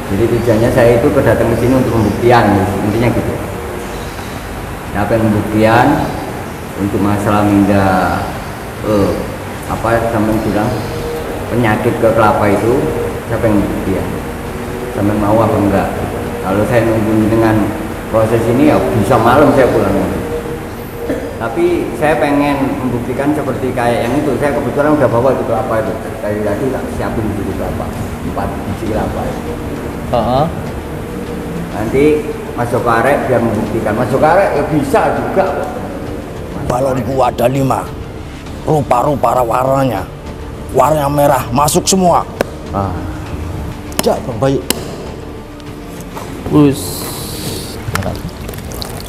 Jadi tujuannya saya itu kedatang ke sini untuk pembuktian, intinya gitu. Saya pengen pembuktian untuk masalah minda apa sampean bilang penyakit ke kelapa itu, saya pengen pembuktian. Sampean mau apa enggak? Kalau saya nunggu dengan proses ini ya bisa malam saya pulang. Tapi saya pengen membuktikan seperti kayak yang itu. Saya kebetulan udah bawa itu kelapa itu. Tadi tak siapin itu kelapa, 4 biji kelapa itu. Nanti masuk karek biar membuktikan. Masuk karek ya bisa juga. Balonku ada 5. Rupa-rupa warnanya. Warna merah masuk semua. Jak Bang Bayu.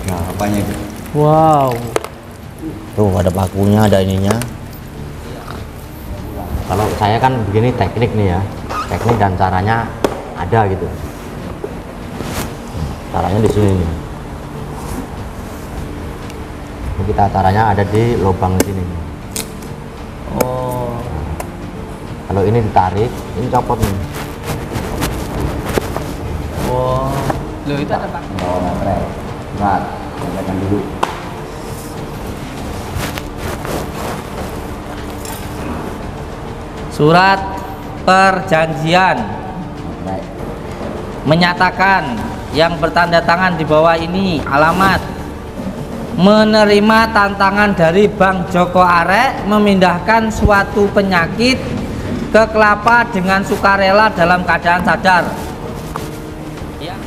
Nah, apanya itu? Wow. Tuh ada pakunya, ada ininya. Kalau saya kan begini teknik nih ya, teknik dan caranya ada gitu. Caranya di sini nih. Ini kita caranya ada di lubang sini. Oh. Kalau ini ditarik, ini copot nih. Wow. Loh itu ada Pak. Bawa materai. Berat. Sampaikan dulu. Surat perjanjian Baik. menyatakan yang bertanda tangan di bawah ini alamat menerima tantangan dari Bang Joko Arek memindahkan suatu penyakit ke kelapa dengan sukarela dalam keadaan sadar. Ya.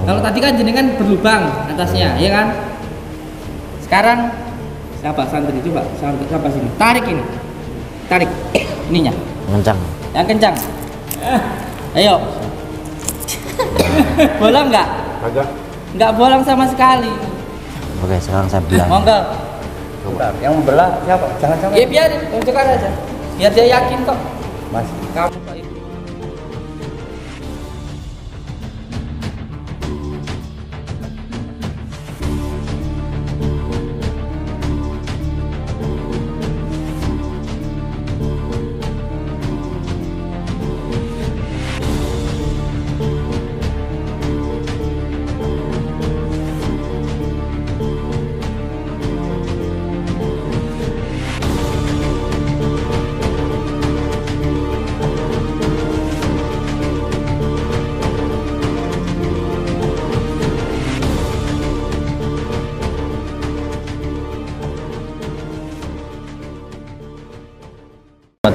Kalau tadi kan jenengan berlubang atasnya, ya kan? Sekarang siapa santri coba siapa sini? Tarik ini. Tarik ininya. Kencang. Yang kencang. Ayo. Bolong nggak? Agak. Nggak bolong sama sekali. Oke, sekarang saya bilang. Monggo. Bentar. Yang membelah siapa? Jangan-jangan. Ya biarin, tunjukkan aja. Biar dia yakin kok. Mas. Kamu kok itu.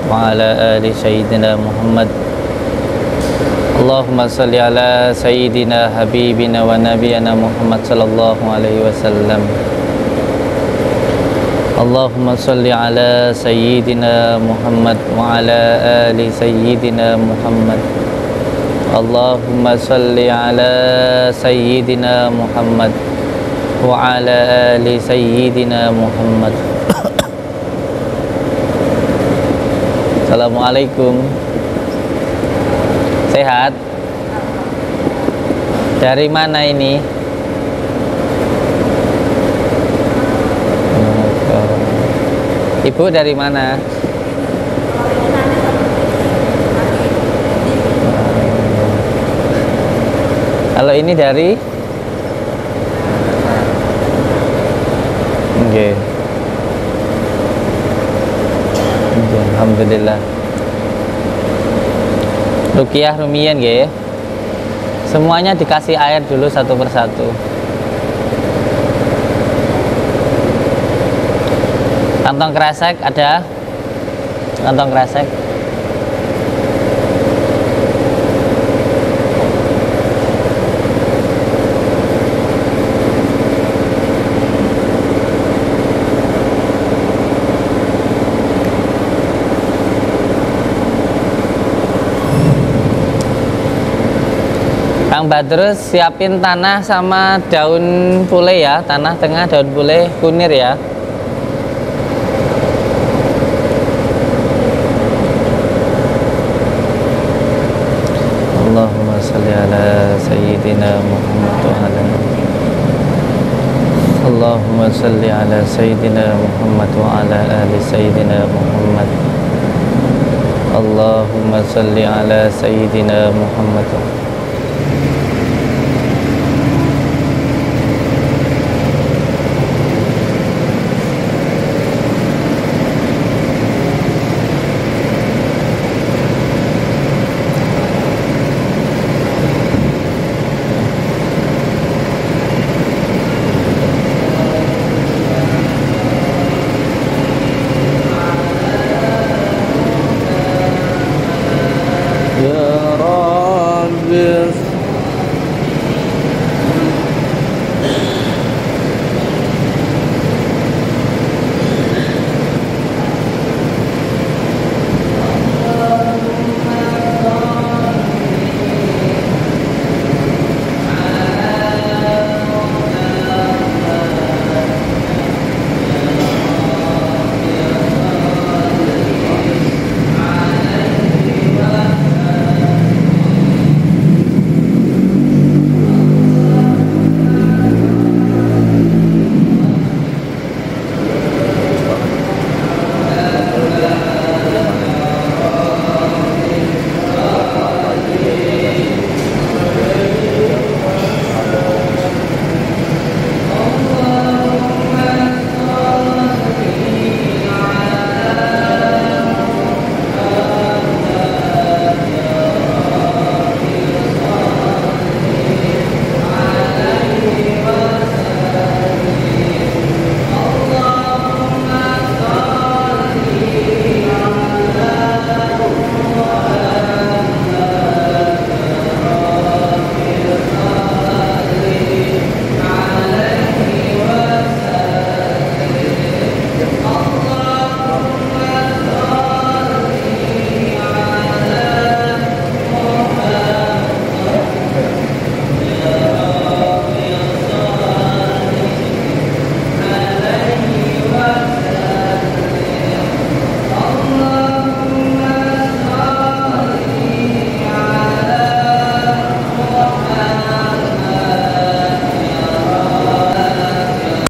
وعلى آل سيدنا محمد اللهم صل على سيدنا حبيبنا ونبينا محمد صلى الله عليه وسلم اللهم صل على سيدنا محمد وعلى آل سيدنا محمد اللهم صل على سيدنا محمد وعلى آل سيدنا محمد. Assalamualaikum. Sehat? Dari mana ini? Ibu dari mana? Kalau ini dari? Oke. Alhamdulillah. Rukiah Rumiyin nggih. Semuanya dikasih air dulu satu persatu. Kantong kresek ada? Kantong kresek. Kang Badrus siapin tanah sama daun pule ya, tanah tengah daun pule kunir ya. sayyidina Muhammad wa ala Allahumma salli ala sayyidina Muhammad wa ala ali sayyidina Muhammad. Allahumma salli ala sayyidina Muhammad.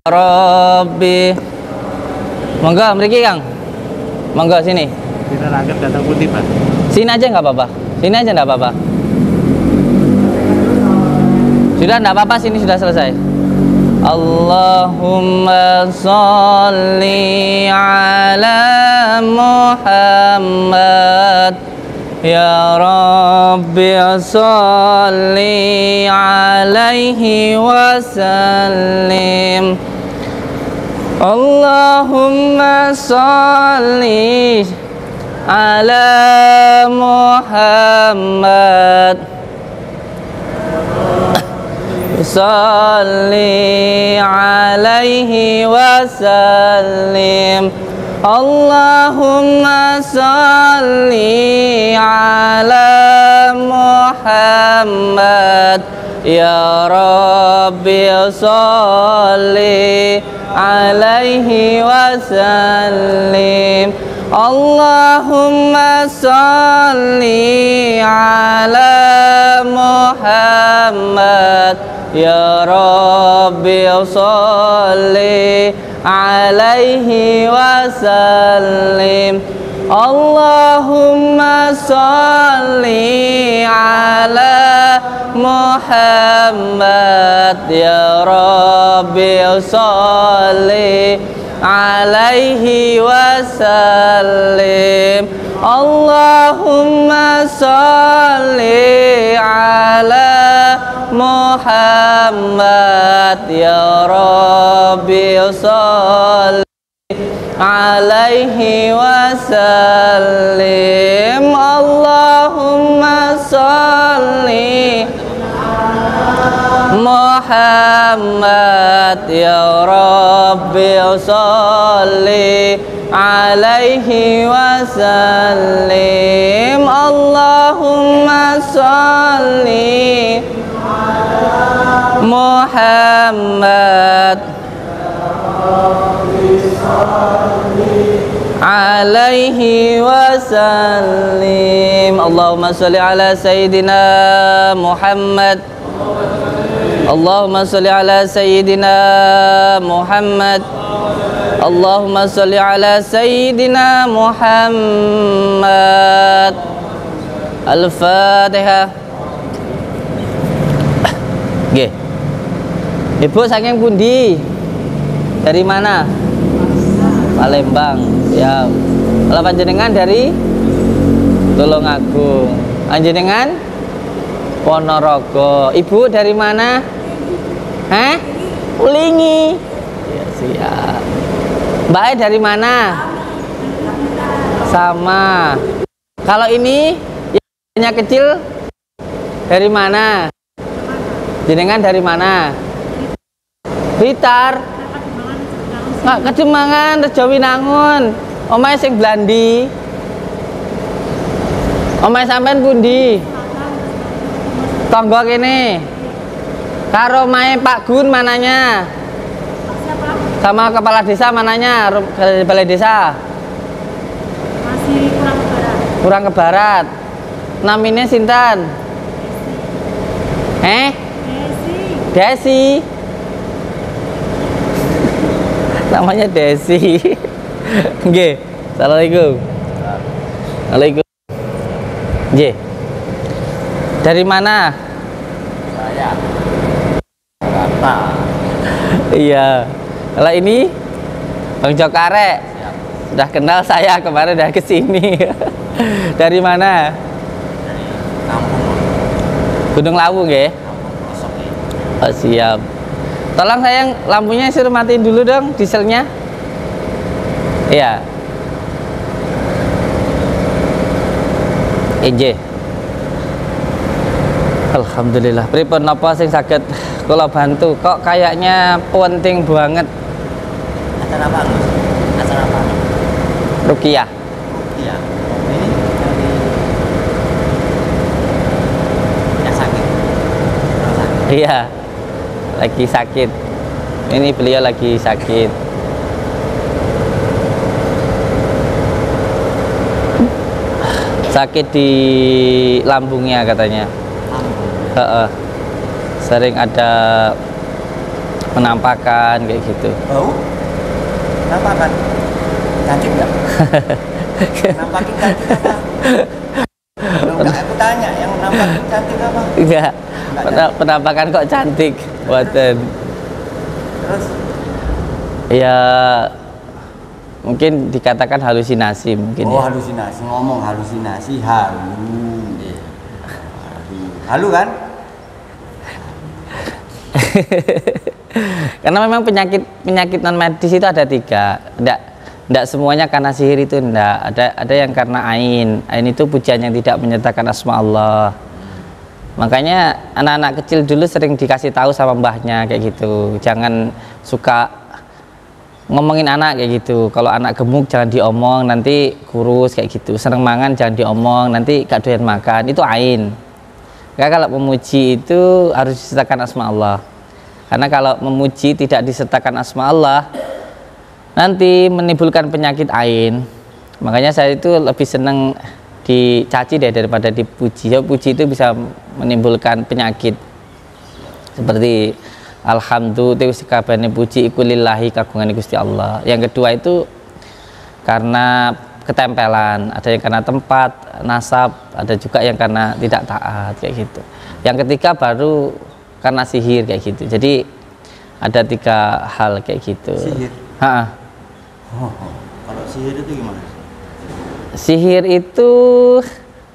Rabbi. Monggo mriki Kang. Monggo sini. Kita anggap datang putih, Pak. Sini aja nggak apa-apa. Sini aja nggak apa-apa. Sudah nggak apa-apa, sini sudah selesai. Allahumma sholli ala Muhammad. Ya Rabbi sholli alaihi wasallim. Allahumma sholli ala Muhammad. Sholli alaihi wasallim. Allahumma sholli ala Muhammad. Ya Rabbi sholli alaihi wasallim. Allahumma sholli ala Muhammad. Ya Rabbi sholli alaihi wasallim. Allahumma sholli ala Muhammad. Ya Rabbi sholli alaihi wasallim. Allahumma sholli ala Muhammad. Ya Rabbi sholli alaihi wasallim. Allahumma sholli Muhammad. Ya Rabbi sholli alaihi wasallim. Allahumma sholli Muhammad alaihi wasallim. Allahumma sholli ala Sayyidina Muhammad Allahumma sholli ala sayyidina Muhammad. Allahumma sholli ala sayyidina Muhammad. Al-Fatihah. Nggih. Ibu saking pundi? Dari mana? Palembang. Ya. Kalau panjenengan dari Tulungagung. Panjenengan Ponorogo. Ibu dari mana? Hah? Ulingi. Ya, siap. Mbak dari mana? Sama. Kalau ini yang kecil dari mana? Jenengan dari mana? Blitar. Nggak Kedemangan, Rejowinangun. Omahe sing Blandi. Omahe sampean pundi? Tonggo kene. Karo omahe Pak Gun mananya? Sama kepala desa mananya? Balai desa? Masih kurang ke barat. Kurang ke barat. Namine sinten? Desi. Desi. Namanya Desi. Nggih. Assalamualaikum. Waalaikumsalam. Nggih. Dari mana? Saya Jakarta. Iya. Kalau ini Bang Jokare. Sudah kenal saya, kemarin udah kesini. Dari mana? Dari kampung Gunung Lawu nggih? Kosok ini. Oh, siap. Tolong sayang lampunya suruh matiin dulu dong, dieselnya. Iya. EJ. Alhamdulillah. Pripun napa sing saged kula bantu? Kok kayaknya penting banget. Acara apa, Gus? Acara apa? Ruqyah. Iya. Ini lagi ya sakit. Orang sakit. Iya. Lagi sakit. Ini beliau lagi sakit. Sakit di lambungnya katanya. Sering ada penampakan kayak gitu. Bau? Nampakan? Cantik nggak? Nampakin cantik apa? Enggak, aku tanya, yang nampakin cantik apa? Enggak. Penampakan kok cantik. Buatan. Terus? Ya mungkin dikatakan halusinasi mungkin. Oh, ya. halusinasi. Ngomong halusinasi, halu. Halu kan? Karena memang penyakit non medis itu ada 3. Tidak semuanya karena sihir itu enggak. Ada yang karena ain. Ain itu pujian yang tidak menyertakan asma Allah. Makanya anak-anak kecil dulu sering dikasih tahu sama mbahnya kayak gitu. Jangan suka ngomongin anak kayak gitu. Kalau anak gemuk jangan diomong, nanti kurus kayak gitu. Seneng mangan jangan diomong, nanti gak doyan makan. Itu ain. Karena kalau memuji itu harus disertakan asma Allah. Karena kalau memuji tidak disertakan asma Allah, nanti menimbulkan penyakit ain. Makanya saya itu lebih senang dicaci daripada dipuji. Ya, puji itu bisa menimbulkan penyakit. Seperti alhamdulillah kabehane puji iku lillahi kagungan Gusti Allah. Yang kedua itu karena ketempelan, ada yang karena tempat, nasab, ada juga yang karena tidak taat kayak gitu. Yang ketiga baru karena sihir kayak gitu. Jadi ada 3 hal kayak gitu. Sihir? Oh, kalau sihir itu gimana? Sihir itu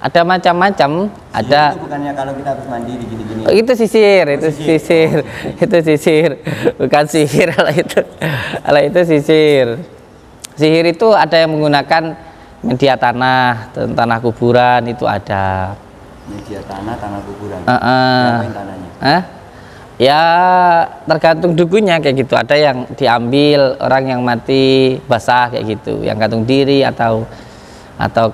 ada macam-macam. Ada itu bukannya kalau kita habis mandi gini-gini. Oh, itu sisir, itu sisir. Itu sisir, bukan sihir. Kalau itu sisir. Sihir itu ada yang menggunakan media tanah, tanah kuburan itu ada. Media tanah, tanah kuburan. Berapa tanahnya? Ya tergantung dukunnya kayak gitu. Ada yang diambil orang yang mati basah kayak gitu, yang gantung diri atau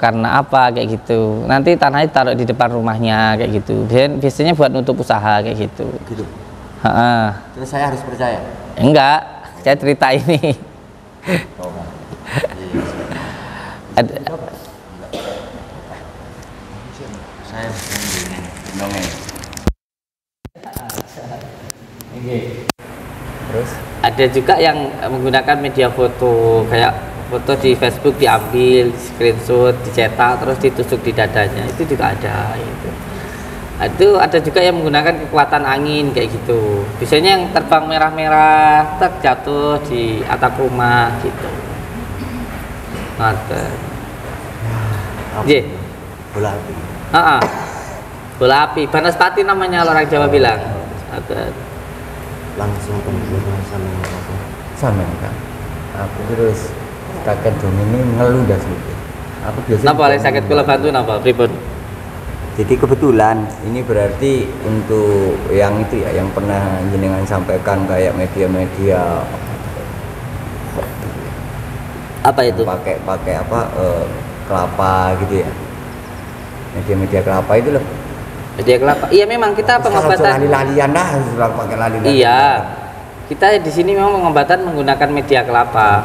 karena apa kayak gitu. Nanti tanahnya taruh di depan rumahnya kayak gitu. Biasanya buat nutup usaha kayak gitu. Gitu. Terus saya harus percaya? Enggak, saya cerita ini. Oh, saya dongeng. ada juga yang menggunakan media foto, kayak foto di Facebook diambil, screenshot, dicetak, terus ditusuk di dadanya, itu juga ada. Itu ada juga yang menggunakan kekuatan angin kayak gitu. Biasanya yang terbang merah-merah, jatuh di atap rumah gitu. Ngoten. Nggih. Bola api. Bola api, Banaspati namanya orang Jawa bilang. Ngoten. Langsung pembunuhan Sama kan. Aku terus kakek dong ini ngeluh dah sedikit. Aku biasanya. Napa oleh sakit kula bantu napa pripun? Jadi kebetulan ini berarti untuk yang itu ya, yang pernah jenengan sampaikan kayak media-media Apa itu? pakai apa kelapa gitu ya, media-media kelapa itu loh. Media kelapa. Iya memang kita pengobatan. Lali-lalian dah, sudah pakai lali-lalian. Iya. Kita di sini memang pengobatan menggunakan media kelapa.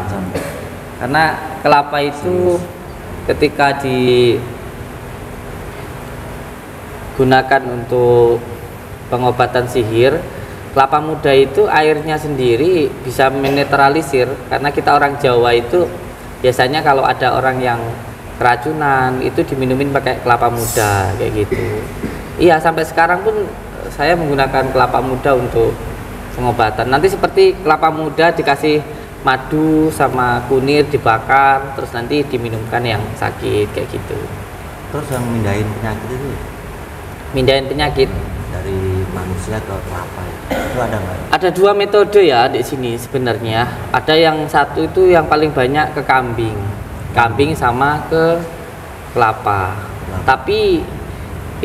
Karena kelapa itu ketika digunakan untuk pengobatan sihir, kelapa muda itu airnya sendiri bisa menetralisir, karena kita orang Jawa itu biasanya kalau ada orang yang keracunan itu diminumin pakai kelapa muda kayak gitu. Iya, sampai sekarang pun saya menggunakan kelapa muda untuk pengobatan. Nanti seperti kelapa muda dikasih madu sama kunir dibakar, terus nanti diminumkan yang sakit kayak gitu. Terus yang mindahin penyakit itu Mindahin penyakit dari manusia ke kelapa ya. Itu ada nggak? ada dua metode ya di sini sebenarnya. Ada yang satu itu yang paling banyak ke kambing sama ke kelapa. Tapi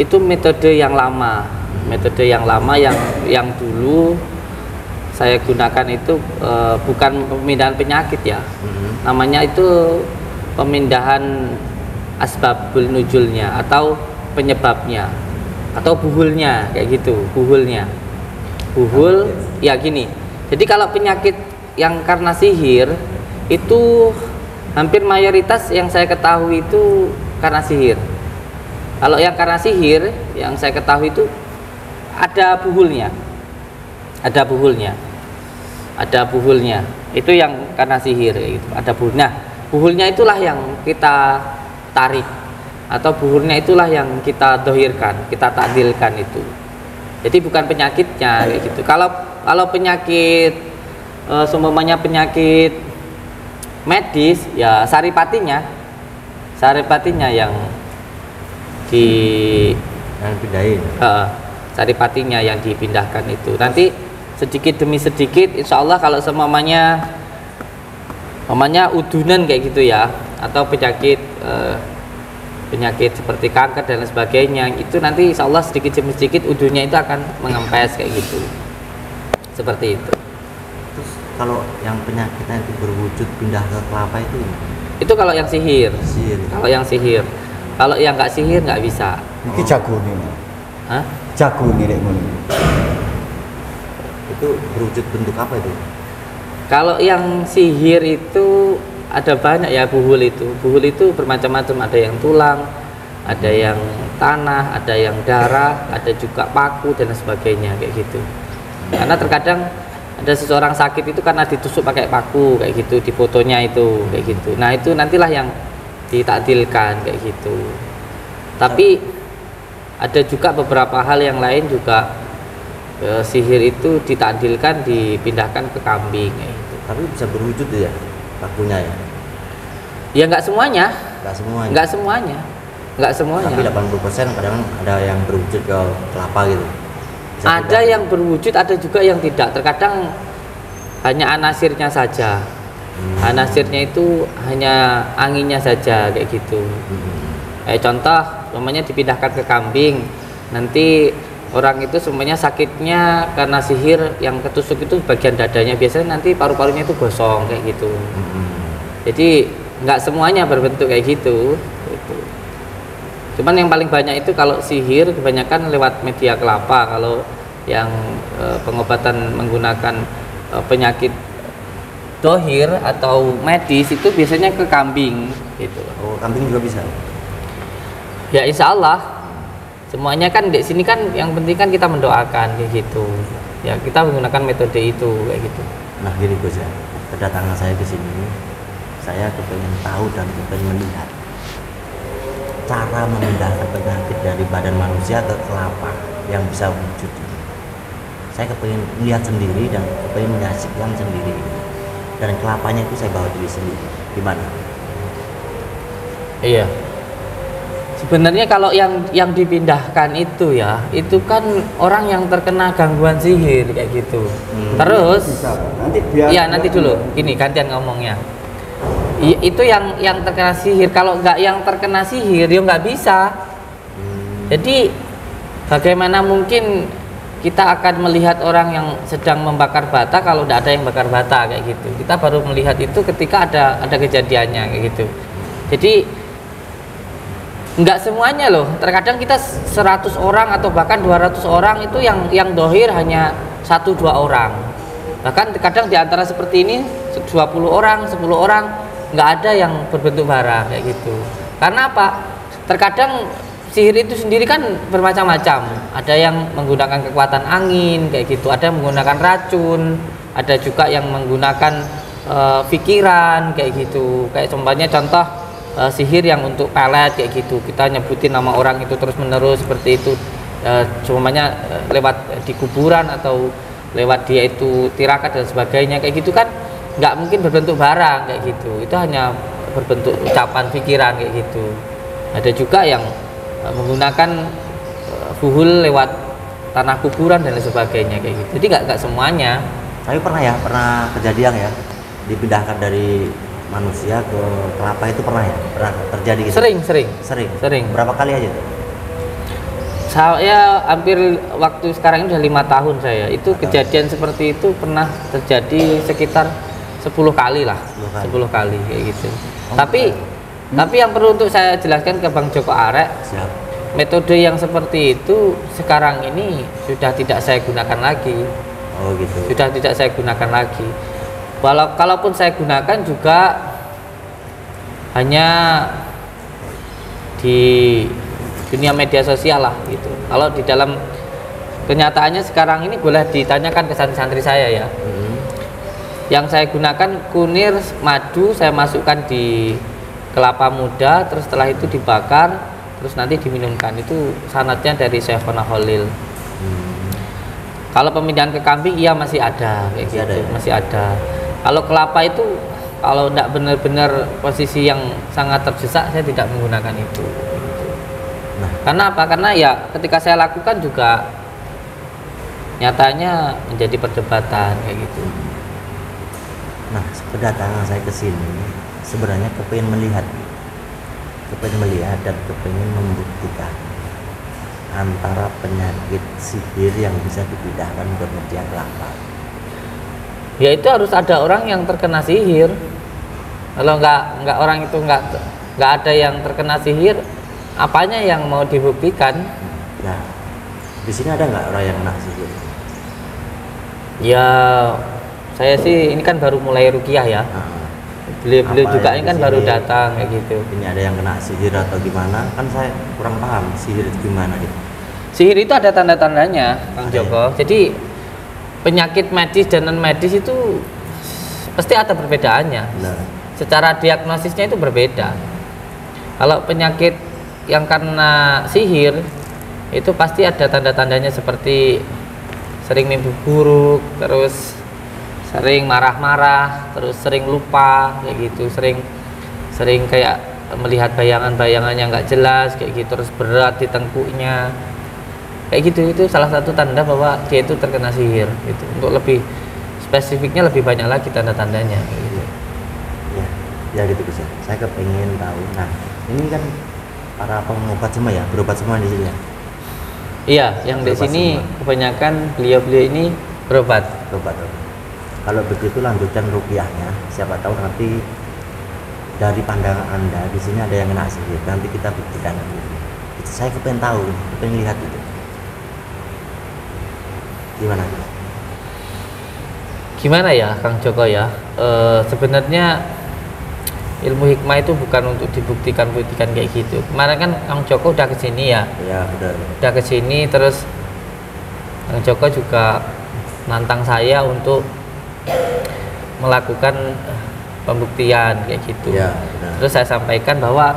itu metode yang lama, yang dulu saya gunakan itu bukan pemindahan penyakit ya, namanya itu pemindahan asbabul nuzulnya atau penyebabnya atau buhulnya kayak gitu. Buhul ya gini, jadi kalau penyakit yang karena sihir itu hampir mayoritas yang saya ketahui itu karena sihir. Kalau yang karena sihir yang saya ketahui itu ada buhulnya, itu yang karena sihir gitu. Ada buhul. Nah, buhulnya itulah yang kita tarik, atau buhulnya itulah yang kita dohirkan, kita takdilkan itu. Jadi bukan penyakitnya kayak gitu. Kalau penyakit seumpamanya penyakit medis ya saripatinya yang pindahin. Saripatinya yang dipindahkan itu. Nanti sedikit demi sedikit insya Allah kalau semuanya udunan kayak gitu ya, atau penyakit seperti kanker dan lain sebagainya, itu nanti insya Allah sedikit demi sedikit udunnya itu akan mengempes kayak gitu, seperti itu. Terus kalau yang penyakitnya itu berwujud pindah ke kelapa itu kalau yang sihir. Kalau yang nggak sihir nggak bisa. Ini jago nih. Hah? Jago nih lek ngono. Itu berwujud bentuk apa itu? Kalau yang sihir itu ada banyak ya. Buhul itu bermacam-macam, ada yang tulang, ada yang tanah, ada yang darah, ada juga paku dan sebagainya kayak gitu. Karena terkadang ada seseorang sakit itu karena ditusuk pakai paku kayak gitu, di fotonya itu kayak gitu. Nah itu nantilah yang ditakdilkan kayak gitu. Tapi ada juga beberapa hal yang lain juga, sihir itu ditakdilkan dipindahkan ke kambing kayak gitu. Tapi bisa berwujud ya pakunya ya? Ya nggak semuanya. Tapi 80% kadang ada yang berwujud ke kelapa gitu. Ada yang berwujud, ada juga yang tidak. Terkadang hanya anasirnya saja. Anasirnya itu hanya anginnya saja kayak gitu. Contoh, namanya dipindahkan ke kambing. Nanti orang itu semuanya sakitnya karena sihir, yang ketusuk itu bagian dadanya. Biasanya nanti paru-parunya itu gosong kayak gitu. Jadi nggak semuanya berbentuk kayak gitu. Cuman yang paling banyak itu kalau sihir kebanyakan lewat media kelapa. Kalau yang pengobatan menggunakan penyakit dohir atau medis itu biasanya ke kambing gitu. Oh, kambing juga bisa? Ya insya Allah. Semuanya kan di sini kan yang penting kan kita mendoakan kayak gitu. Ya kita menggunakan metode itu kayak gitu. Nah gini Gus ya, kedatangan saya ke sini, saya kepengen tahu dan kepengen melihat cara memindahkan penyakit dari badan manusia ke kelapa yang bisa wujud. Saya kepengen melihat sendiri dan kepengen menyaksikan sendiri. Dan kelapanya itu saya bawa diri sendiri. Gimana? Iya. Sebenarnya kalau yang dipindahkan itu ya, itu kan orang yang terkena gangguan sihir kayak gitu. Terus Nanti biar ya nanti dulu, gini gantian ngomongnya. Itu yang terkena sihir. Kalau nggak yang terkena sihir, dia nggak bisa. Jadi bagaimana mungkin kita akan melihat orang yang sedang membakar bata kalau tidak ada yang bakar bata kayak gitu. Kita baru melihat itu ketika ada kejadiannya kayak gitu. Jadi nggak semuanya loh, terkadang kita 100 orang atau bahkan 200 orang itu yang dohir hanya 1-2 orang, bahkan terkadang di antara seperti ini 20 orang 10 orang nggak ada yang berbentuk bara kayak gitu. Karena apa? Terkadang sihir itu sendiri kan bermacam-macam, ada yang menggunakan kekuatan angin kayak gitu, ada yang menggunakan racun, ada juga yang menggunakan pikiran kayak gitu. Kayak contoh sihir yang untuk pelet kayak gitu, kita nyebutin nama orang itu terus menerus seperti itu, semuanya lewat di kuburan atau lewat dia itu tirakat dan sebagainya kayak gitu kan nggak mungkin berbentuk barang kayak gitu, itu hanya berbentuk ucapan pikiran kayak gitu. Ada juga yang menggunakan fuhul lewat tanah kuburan dan sebagainya kayak gitu. Jadi nggak semuanya. Tapi pernah kejadian ya dipindahkan dari manusia ke kelapa itu pernah terjadi gitu? Sering. Berapa kali aja tuh? Saya hampir waktu sekarang ini udah 5 tahun saya itu kejadian seperti itu pernah terjadi sekitar 10 kali lah, 10 kali kayak gitu. Tapi yang perlu untuk saya jelaskan ke Bang Joko Arek, metode yang seperti itu sekarang ini sudah tidak saya gunakan lagi. Oh gitu. Sudah tidak saya gunakan lagi. Kalaupun saya gunakan juga hanya di dunia media sosial lah gitu. Kalau di dalam kenyataannya sekarang ini boleh ditanyakan ke santri-santri saya ya. Yang saya gunakan kunir madu, saya masukkan di kelapa muda, terus setelah itu dibakar, terus nanti diminumkan. Itu sanadnya dari Syekhona Khalil. Kalau pemindahan ke kambing iya masih ada kayak gitu, masih ada. Kalau kelapa itu kalau tidak benar-benar posisi yang sangat terdesak, saya tidak menggunakan itu. Nah, karena apa? Karena ya ketika saya lakukan juga nyatanya menjadi perdebatan kayak gitu. Nah, kedatangan saya ke sini sebenarnya kepengen melihat dan kepengen membuktikan antara penyakit sihir yang bisa dipindahkan ke media kelapa. Ya itu harus ada orang yang terkena sihir. Kalau nggak orang itu nggak ada yang terkena sihir, apanya yang mau dibuktikan? Nah, di sini ada nggak orang yang kena sihir? Ya saya sih ini kan baru mulai ruqyah ya. Beliau juga ini kan baru datang kayak gitu. Ini ada yang kena sihir atau gimana? Kan saya kurang paham sihir itu gimana gitu. Sihir itu ada tanda-tandanya, Kang Joko. Jadi penyakit medis dan non medis itu pasti ada perbedaannya. Secara diagnosisnya itu berbeda. Kalau penyakit yang karena sihir itu pasti ada tanda-tandanya seperti sering mimpi buruk, terus sering marah-marah, terus sering lupa kayak gitu, sering kayak melihat bayangan-bayangan yang nggak jelas kayak gitu, terus berat di tengkuknya kayak gitu. Itu salah satu tanda bahwa dia itu terkena sihir gitu. Untuk lebih spesifiknya lebih banyak lagi tanda-tandanya gitu. Ya gitu Gus. Saya kepengen tahu. Nah, ini kan para pengobat semua ya, berobat semua di sini ya. Iya, yang di sini kebanyakan beliau-beliau ini berobat. Kalau begitu lanjutkan ruqyahnya. Siapa tahu nanti dari pandangan Anda di sini ada yang kena sihir. Nanti kita buktikan. Saya kepengen tahu, kepengen lihat itu. Gimana ya Kang Joko ya, sebenarnya ilmu hikmah itu bukan untuk dibuktikan kayak gitu. Kemarin kan Kang Joko udah kesini ya, udah kesini, terus Kang Joko juga nantang saya untuk melakukan pembuktian kayak gitu. Ya, benar. Terus saya sampaikan bahwa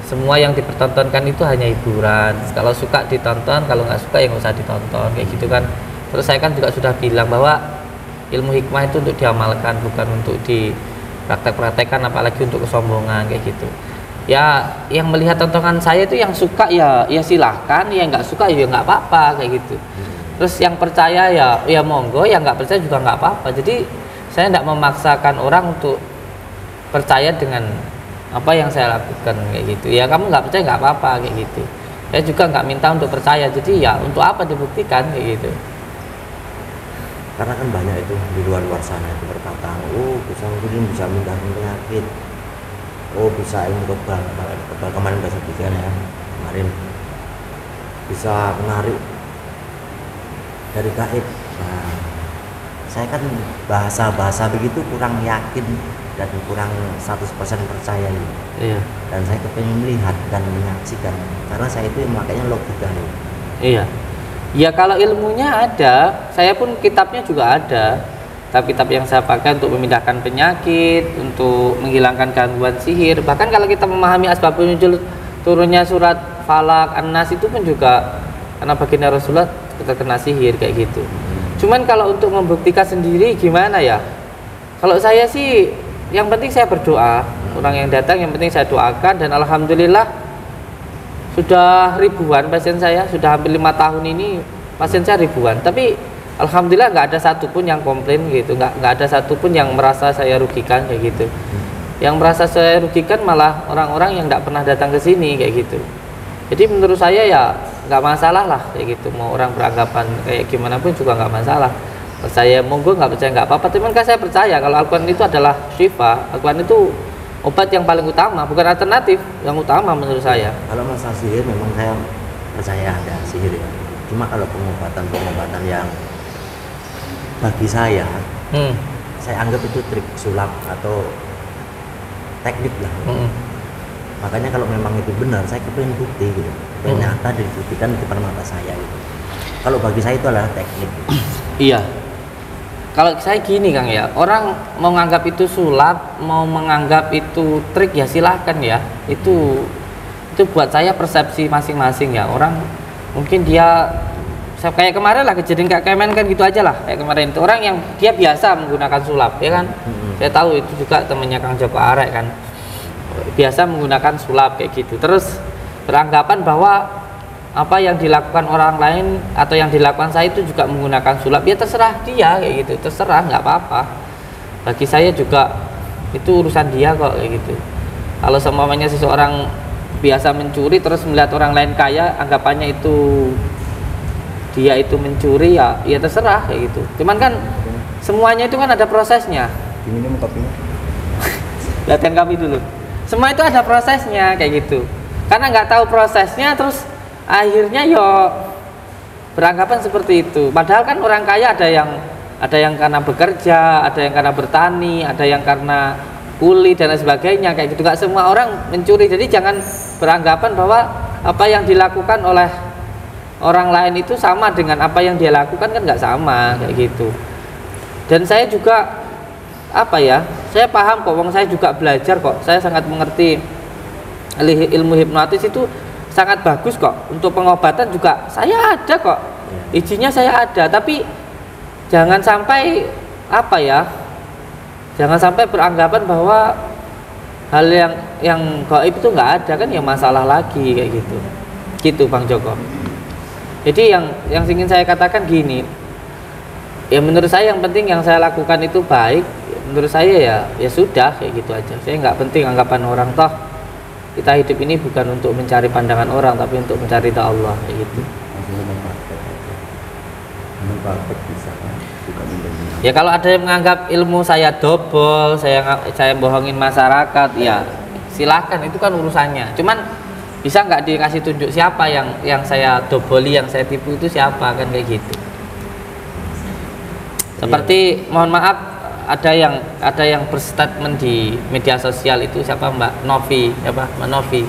semua yang dipertontonkan itu hanya hiburan. Kalau suka ditonton, kalau nggak suka ya nggak usah ditonton kayak gitu kan. Terus saya kan juga sudah bilang bahwa ilmu hikmah itu untuk diamalkan, bukan untuk dipraktek-praktekkan, apalagi untuk kesombongan kayak gitu. Ya, yang melihat tontonan saya itu yang suka ya silahkan, yang nggak suka ya nggak apa-apa kayak gitu. Terus yang percaya ya monggo, yang nggak percaya juga nggak apa-apa. Jadi saya tidak memaksakan orang untuk percaya dengan apa yang saya lakukan kayak gitu. Ya kamu nggak percaya nggak apa-apa kayak gitu. Saya juga nggak minta untuk percaya. Jadi ya untuk apa dibuktikan kayak gitu. Karena kan banyak itu di luar sana itu berkata, oh pisang kuning bisa menghilangkan penyakit, oh bisa ilmu kebal kemarin bahasa bicara ya, kemarin bisa menarik dari gaib. Nah, saya kan bahasa begitu kurang yakin dan kurang 100% percaya gitu. Iya. Dan saya kepengen melihat dan menyaksikan karena saya itu makanya logika nih. Iya. Ya kalau ilmunya ada, saya pun kitabnya juga ada. Kitab yang saya pakai untuk memindahkan penyakit, untuk menghilangkan gangguan sihir. Bahkan kalau kita memahami asbabun nuzul turunnya surat Falak, An-Nas itu pun juga karena baginda Rasulullah terkena sihir kayak gitu. Cuman kalau untuk membuktikan sendiri gimana ya? Kalau saya sih yang penting saya berdoa. Orang yang datang yang penting saya doakan dan alhamdulillah sudah ribuan pasien saya, sudah hampir 5 tahun ini pasien saya ribuan. Tapi alhamdulillah nggak ada satupun yang komplain gitu, nggak ada satupun yang merasa saya rugikan kayak gitu. Yang merasa saya rugikan malah orang-orang yang nggak pernah datang ke sini kayak gitu. Jadi menurut saya ya nggak masalah lah kayak gitu. Mau orang beranggapan kayak gimana pun juga nggak masalah. Percaya monggo, nggak percaya nggak apa-apa. Cuman kan saya percaya kalau Al-Quran itu adalah syifa, Al-Quran itu obat yang paling utama, bukan alternatif, yang utama menurut saya. Kalau masalah sihir memang saya percaya ada sihir ya. Cuma kalau pengobatan yang bagi saya anggap itu trik sulap atau teknik lah. Makanya kalau memang itu benar, saya kepengen bukti gitu. Ternyata dibuktikan di depan mata saya gitu. Kalau bagi saya itu adalah teknik. Iya. Kalau saya gini Kang ya, orang mau menganggap itu sulap, mau menganggap itu trik ya silahkan ya. Itu buat saya persepsi masing-masing ya. Orang mungkin dia kayak kemarin lah kejadian kayak Kemen kan gitu aja lah. Kayak kemarin itu orang yang dia biasa menggunakan sulap ya kan. Saya tahu itu juga temannya Kang Joko Arek kan. Biasa menggunakan sulap kayak gitu. Terus beranggapan bahwa apa yang dilakukan orang lain atau yang dilakukan saya itu juga menggunakan sulap, ya terserah dia kayak gitu, terserah, nggak apa-apa. Bagi saya juga itu urusan dia kok kayak gitu. Kalau semuanya seseorang biasa mencuri terus melihat orang lain kaya, anggapannya itu dia itu mencuri ya terserah kayak gitu. Cuman kan semuanya itu kan ada prosesnya. Diminum kopinya. Latihan kami dulu. Semua itu ada prosesnya kayak gitu. Karena nggak tahu prosesnya terus akhirnya yo beranggapan seperti itu. Padahal kan orang kaya ada yang karena bekerja, ada yang karena bertani, ada yang karena kuli dan lain sebagainya kayak gitu. Gak semua orang mencuri. Jadi jangan beranggapan bahwa apa yang dilakukan oleh orang lain itu sama dengan apa yang dia lakukan, kan nggak sama kayak gitu. Dan saya juga saya paham kok, saya juga belajar kok. Saya sangat mengerti ilmu hipnotis itu sangat bagus kok. Untuk pengobatan juga saya ada kok, izinnya saya ada. Tapi jangan sampai jangan sampai beranggapan bahwa hal yang gaib itu nggak ada, kan ya masalah lagi kayak gitu Bang Joko. Jadi yang ingin saya katakan gini, ya menurut saya yang penting yang saya lakukan itu baik. Menurut saya ya sudah kayak gitu aja. Saya nggak penting anggapan orang, toh kita hidup ini bukan untuk mencari pandangan orang, tapi untuk mencari ridha Allah kayak gitu. Ya kalau ada yang menganggap ilmu saya dobol, saya bohongin masyarakat, ya silahkan, itu kan urusannya. Cuman bisa nggak dikasih tunjuk siapa yang saya doboli, yang saya tipu itu siapa, kan kayak gitu. Seperti mohon maaf, ada yang berstatement di media sosial itu siapa, Mbak Novi, Mbak Novi.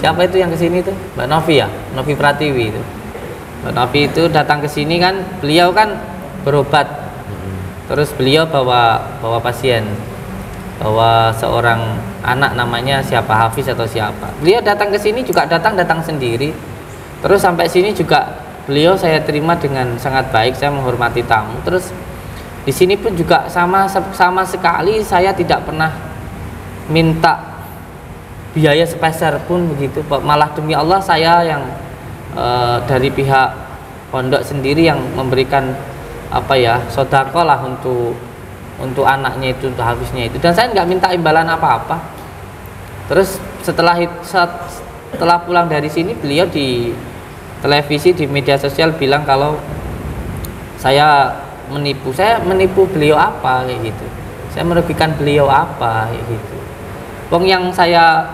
Siapa itu yang kesini tuh? Mbak Novi ya, Novi Pratiwi itu. Mbak Novi itu datang ke sini kan, beliau kan berobat Terus beliau bawa pasien, bawa seorang anak namanya siapa, Hafiz atau siapa. Beliau datang ke sini juga datang sendiri. Terus sampai sini juga beliau saya terima dengan sangat baik, saya menghormati tamu. Terus di sini pun juga sama sekali saya tidak pernah minta biaya sepeser pun begitu. Malah demi Allah saya yang dari pihak pondok sendiri yang memberikan sedekah lah untuk anaknya itu, untuk Hafiznya itu, dan saya nggak minta imbalan apa-apa. Terus setelah pulang dari sini beliau di televisi, di media sosial bilang kalau saya menipu beliau apa kayak gitu, saya merugikan beliau apa kayak gitu. Wong yang saya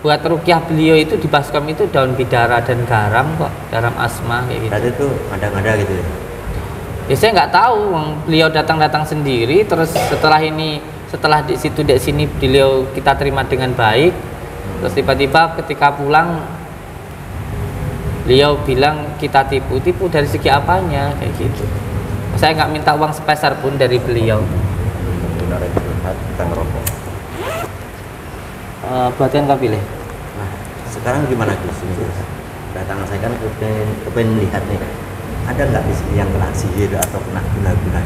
buat rukyah beliau itu di baskom itu daun bidara dan garam kok, garam asma kayak gitu. Tadi itu ada gitu ya? Ya saya nggak tahu, beliau datang sendiri. Terus setelah di sini beliau kita terima dengan baik. Terus tiba-tiba ketika pulang beliau bilang kita tipu dari segi apanya kayak gitu. Saya nggak minta uang sepeser pun dari beliau. Benar itu, kita ngerokok. Buatkan kau pilih. Nah, sekarang gimana Gus? Datang saya kan kepengen lihat nih, ada nggak di sini yang kena sihir atau kena guna-guna?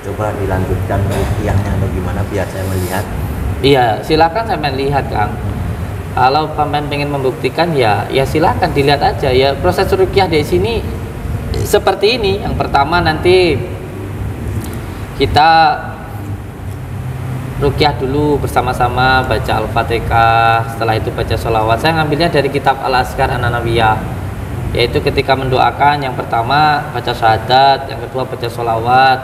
Coba dilanjutkan ruqyahnya atau gimana biar saya melihat. Iya, silakan sampai lihat Kang. Kalau pemain pengen membuktikan ya silakan dilihat aja ya. Proses ruqyah di sini seperti ini. Yang pertama nanti kita ruqyah dulu bersama-sama, baca Al-Fatihah, setelah itu baca sholawat. Saya ngambilnya dari kitab Al-Azkar An-Nawawiyah, yaitu ketika mendoakan yang pertama baca syahadat, yang kedua baca sholawat,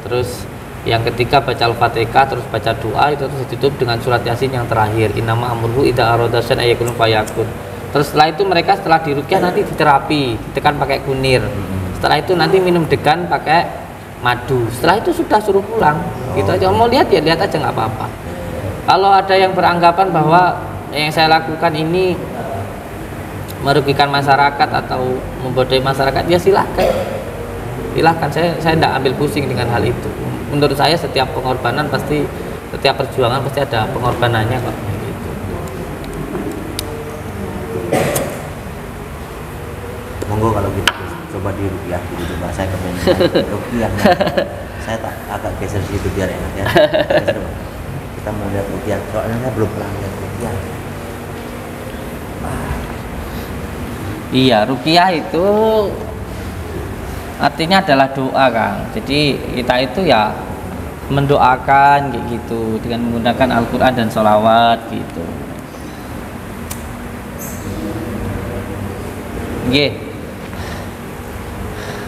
terus yang ketiga baca Al-Fatihah, terus baca doa, itu terus ditutup dengan surat Yasin yang terakhir, innama amruhu idza arada syai'an ayyakun fayakun. Terus setelah itu mereka setelah diruqyah nanti diterapi, ditekan pakai kunir. Setelah itu nanti minum degan pakai madu. Setelah itu sudah suruh pulang. Gitu aja. Mau lihat ya lihat aja nggak apa-apa. Kalau ada yang beranggapan bahwa yang saya lakukan ini merugikan masyarakat atau membodohi masyarakat, ya silakan. Silakan, saya tidak ambil pusing dengan hal itu. Menurut saya setiap pengorbanan pasti, setiap perjuangan pasti ada pengorbanannya kok. Gitu. Monggo kalau gitu coba di ruqyah dulu, coba saya kepengen ruqyahnya. Saya tak agak geser situ biar enak ya. Kita mau lihat ruqyah, soalnya saya belum pernah lihat ruqyah. Iya, ruqyah itu artinya adalah doa Kang. Jadi kita itu ya mendoakan kayak gitu dengan menggunakan Al-Quran dan sholawat gitu.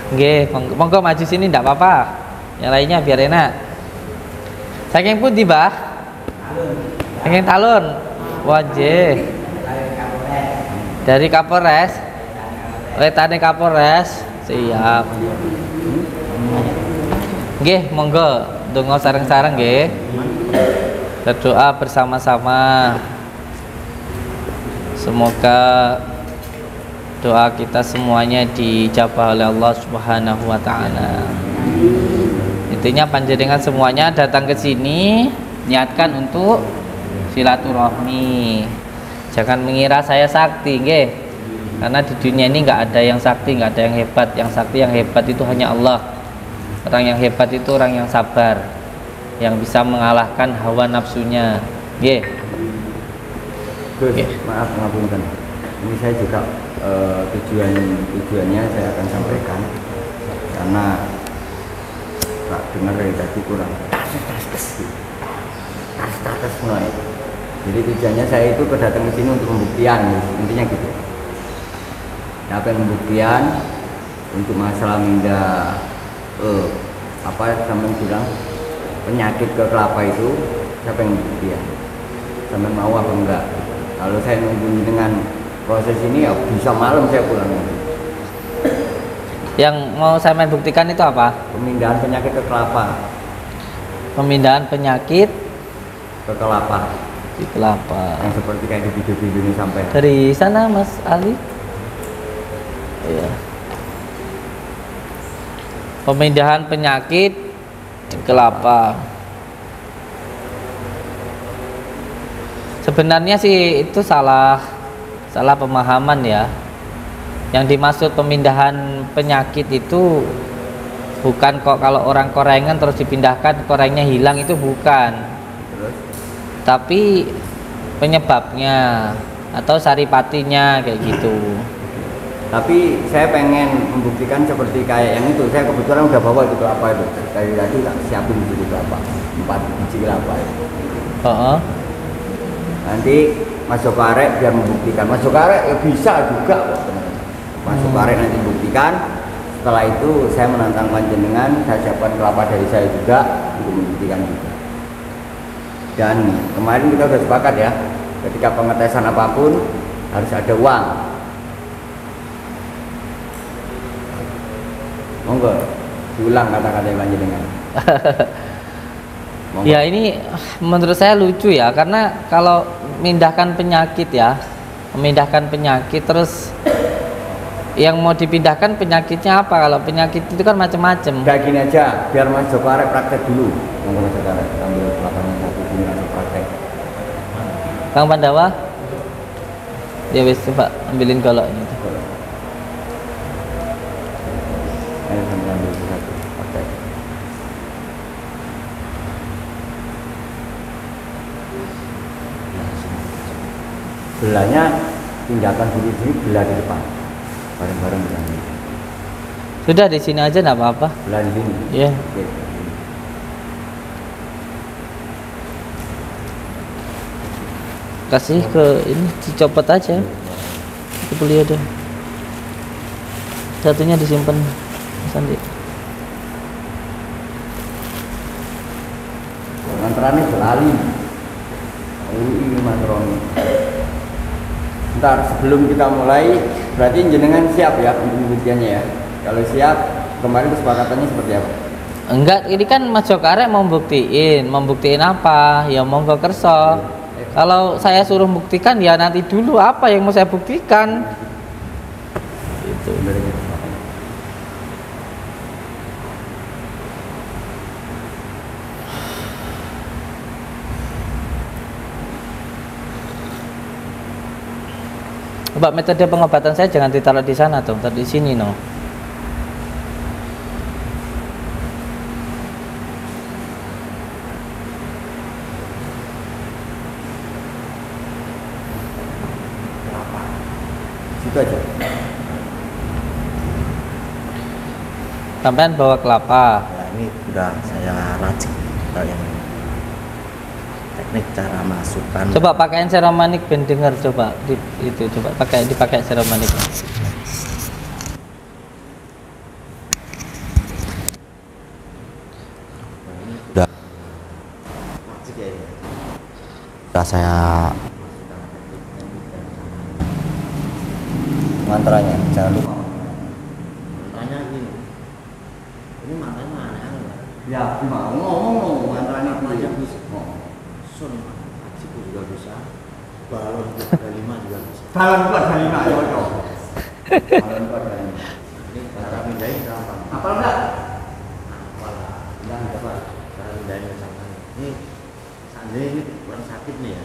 Nggih, monggo maju sini ndak apa-apa. Yang lainnya biar enak. Saking pundi, Mbah? Saking Talun. Wajih. Dari Kapolres. Wetane Kapolres. Siap. Nggih, monggo donga sareng-sareng nggih. Berdoa bersama-sama. Semoga doa kita semuanya dijabah oleh Allah Subhanahu wa taala. Intinya panjenengan semuanya datang ke sini niatkan untuk silaturahmi. Jangan mengira saya sakti, nggih. Karena di dunia ini nggak ada yang sakti, nggak ada yang hebat. Yang sakti, yang hebat itu hanya Allah. Orang yang hebat itu orang yang sabar, yang bisa mengalahkan hawa nafsunya. Nggih. Gus, maaf ngapunten. Ini saya juga tujuannya saya akan sampaikan karena tak dengar dari tadi kurang tas mulai. Jadi tujuannya saya itu datang ke sini untuk pembuktian, intinya gitu. Saya pengen pembuktian untuk masalah minda sampai bilang penyakit ke kelapa itu, saya pengen pembuktian. Sampai mau apa enggak? Kalau saya nunggu dengan proses ini ya bisa malam saya pulang. Yang mau saya main buktikan itu apa? Pemindahan penyakit ke kelapa. Pemindahan penyakit ke kelapa. Di kelapa. Yang seperti kayak di video-video ini sampai. Dari sana Mas Ali. Iya. Pemindahan penyakit kelapa. Sebenarnya sih itu salah pemahaman ya. Yang dimaksud pemindahan penyakit itu bukan kok kalau orang korengan terus dipindahkan korengnya hilang, itu bukan. Tapi penyebabnya atau saripatinya kayak gitu. Tapi saya pengen membuktikan seperti kayak yang itu. Saya kebetulan udah bawa itu kelapa itu. Dari tadi tak siapin itu kelapa, 4 biji kelapa itu. Nanti Mas Joko Arek biar membuktikan. Mas Joko Arek ya bisa juga kok. Mas Joko Arek nanti buktikan. Setelah itu saya menantang panjenengan, saya siapkan kelapa dari saya juga untuk membuktikan juga. Dan kemarin kita sudah sepakat ya, ketika pengetesan apapun harus ada uang. Monggo diulang kata-kata panjenengan. Ya ini menurut saya lucu ya, karena kalau memindahkan penyakit ya, memindahkan penyakit terus yang mau dipindahkan penyakitnya apa? Kalau penyakit itu kan macam-macam. Kayak gini aja, biar Mas Joko Arek praktek dulu. Monggo Mas Joko Arek ambil lapangan satu sini langsung praktek. Kang Pandawa, ya wis coba ambilin goloknya. Ayo sambil ambil satu praktek. Belahnya pindahkan dulu sini, belah di depan. Bareng-bareng belahnya. Sudah di sini aja enggak apa-apa. Belah di sini. Iya. Oke. Kasih ke ini, dicopot aja. Itu beli ada. Satunya disimpan Sandi. Mantrane belali. Ini mantrone. Ntar sebelum kita mulai, berarti jenengan siap ya untuk pembuktiannya ya. Kalau siap, kemarin kesepakatannya seperti apa? Enggak, ini kan Mas Joko Arek mau membuktiin apa? Ya monggo kerso. Kalau saya suruh buktikan ya nanti dulu apa yang mau saya buktikan. Itu. Coba metode pengobatan saya jangan ditaruh di sana dong, taruh di sini no. Situ aja. Sampean bawa kelapa. Nah, ini sudah saya racik yang teknik cara masukkan. Coba pakaiin seromanik ben denger, coba itu coba dipakai seromanik. Sudah saya Mantranya jangan lupa. tanya ini matanya mana? Ya, mau ngomong mantranya Aja aja. bisa. Sun, ajiku juga bisa. Balon 35 juga bisa. Balon 45 ya, Cok. Balon 45. Ini cara pindahin gampang. Apa enggak? Malah bilang coba cara pindahin sama ini. Seandainya ini kurang sakit nih ya.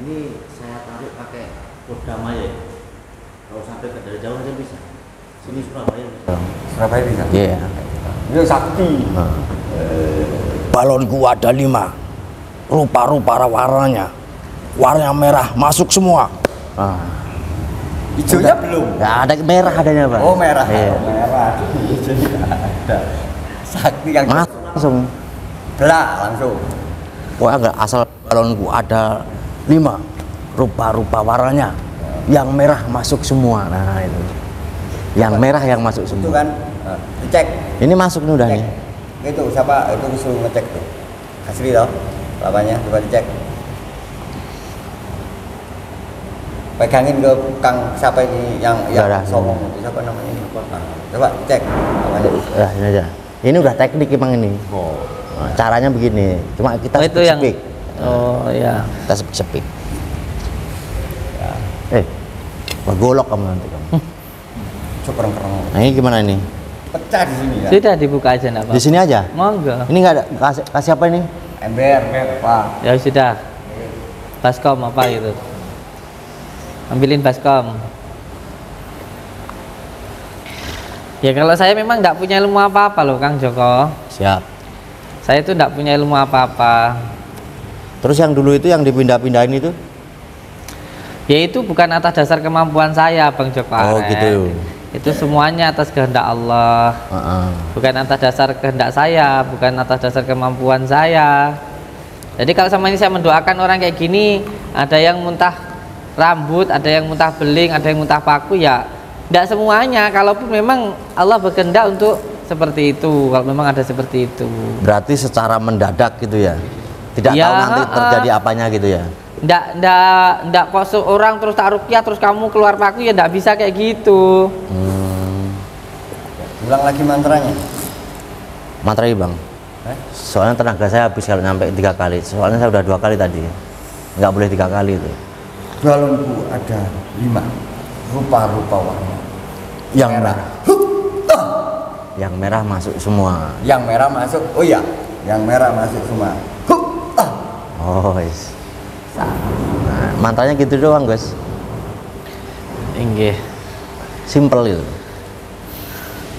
Ini saya tarik pakai roda maya. Kalau sampai ke dari jauh aja bisa. Sini Surabaya bisa. Surabaya bisa. Iya. Itu sakti. Balonku ada 5. Rupa-rupa warnanya. Warna merah masuk semua. Hijaunya belum. Nggak ada merah adanya Pak. Oh, merah. Iya. Oh, merah. Jadi ada. Sakti yang Langsung. belah langsung. Wah enggak, asal balonku ada 5. Rupa-rupa warnanya. Yang merah masuk semua. Nah itu. Yang merah yang masuk Itu semua. kan dicek. Ini masuk nih udah Cek. nih. Itu siapa itu suruh ngecek tuh. Asli toh. Lapanya coba dicek. Pegangin ke Kang siapa ini yang Udah, songong itu siapa namanya ini? Coba dicek lapanya. Nah, ini aja. Ini udah teknik emang ini. Oh. Nah, caranya begini. Cuma kita Oh, itu yang sepik. oh ya. Kita sepik. Bergolok kamu nanti kamu. Cukurang-kerang. Nah ini gimana ini? Pecah di sini ya. Sudah dibuka aja enggak Di apa-apa. sini aja. Monggo. Ini nggak ada kasih apa ini? Ember, Pak. Ya sudah. Baskom apa gitu. Ambilin baskom. Ya kalau saya memang nggak punya ilmu apa-apa loh Kang Joko. Siap. Saya itu nggak punya ilmu apa-apa. Terus yang dulu itu yang dipindah-pindahin itu? Ya itu bukan atas dasar kemampuan saya Bang Joko. Oh, Aren. gitu. Itu semuanya atas kehendak Allah. Bukan atas dasar kehendak saya, bukan atas dasar kemampuan saya. Jadi kalau sama ini saya mendoakan orang kayak gini, ada yang muntah rambut, ada yang muntah beling, ada yang muntah paku, ya tidak semuanya. Kalaupun memang Allah berkehendak untuk seperti itu, kalau memang ada seperti itu. Berarti secara mendadak gitu ya? Tidak Ya, tahu nanti terjadi apanya gitu ya? Ndak kok seorang terus tak rukyah terus kamu keluar paku, ya ndak bisa kayak gitu. Ulang lagi mantranya. Materai bang. Soalnya tenaga saya habis kalau nyampe 3 kali. Soalnya saya udah 2 kali tadi. Nggak boleh 3 kali itu. Balonku ada 5 rupa-rupa warna. Yang merah. Yang merah masuk semua. Yang merah masuk. Oh iya, yang merah masuk semua. Oh, yes. Nah, mantranya gitu doang, guys. Inggih. Simple itu.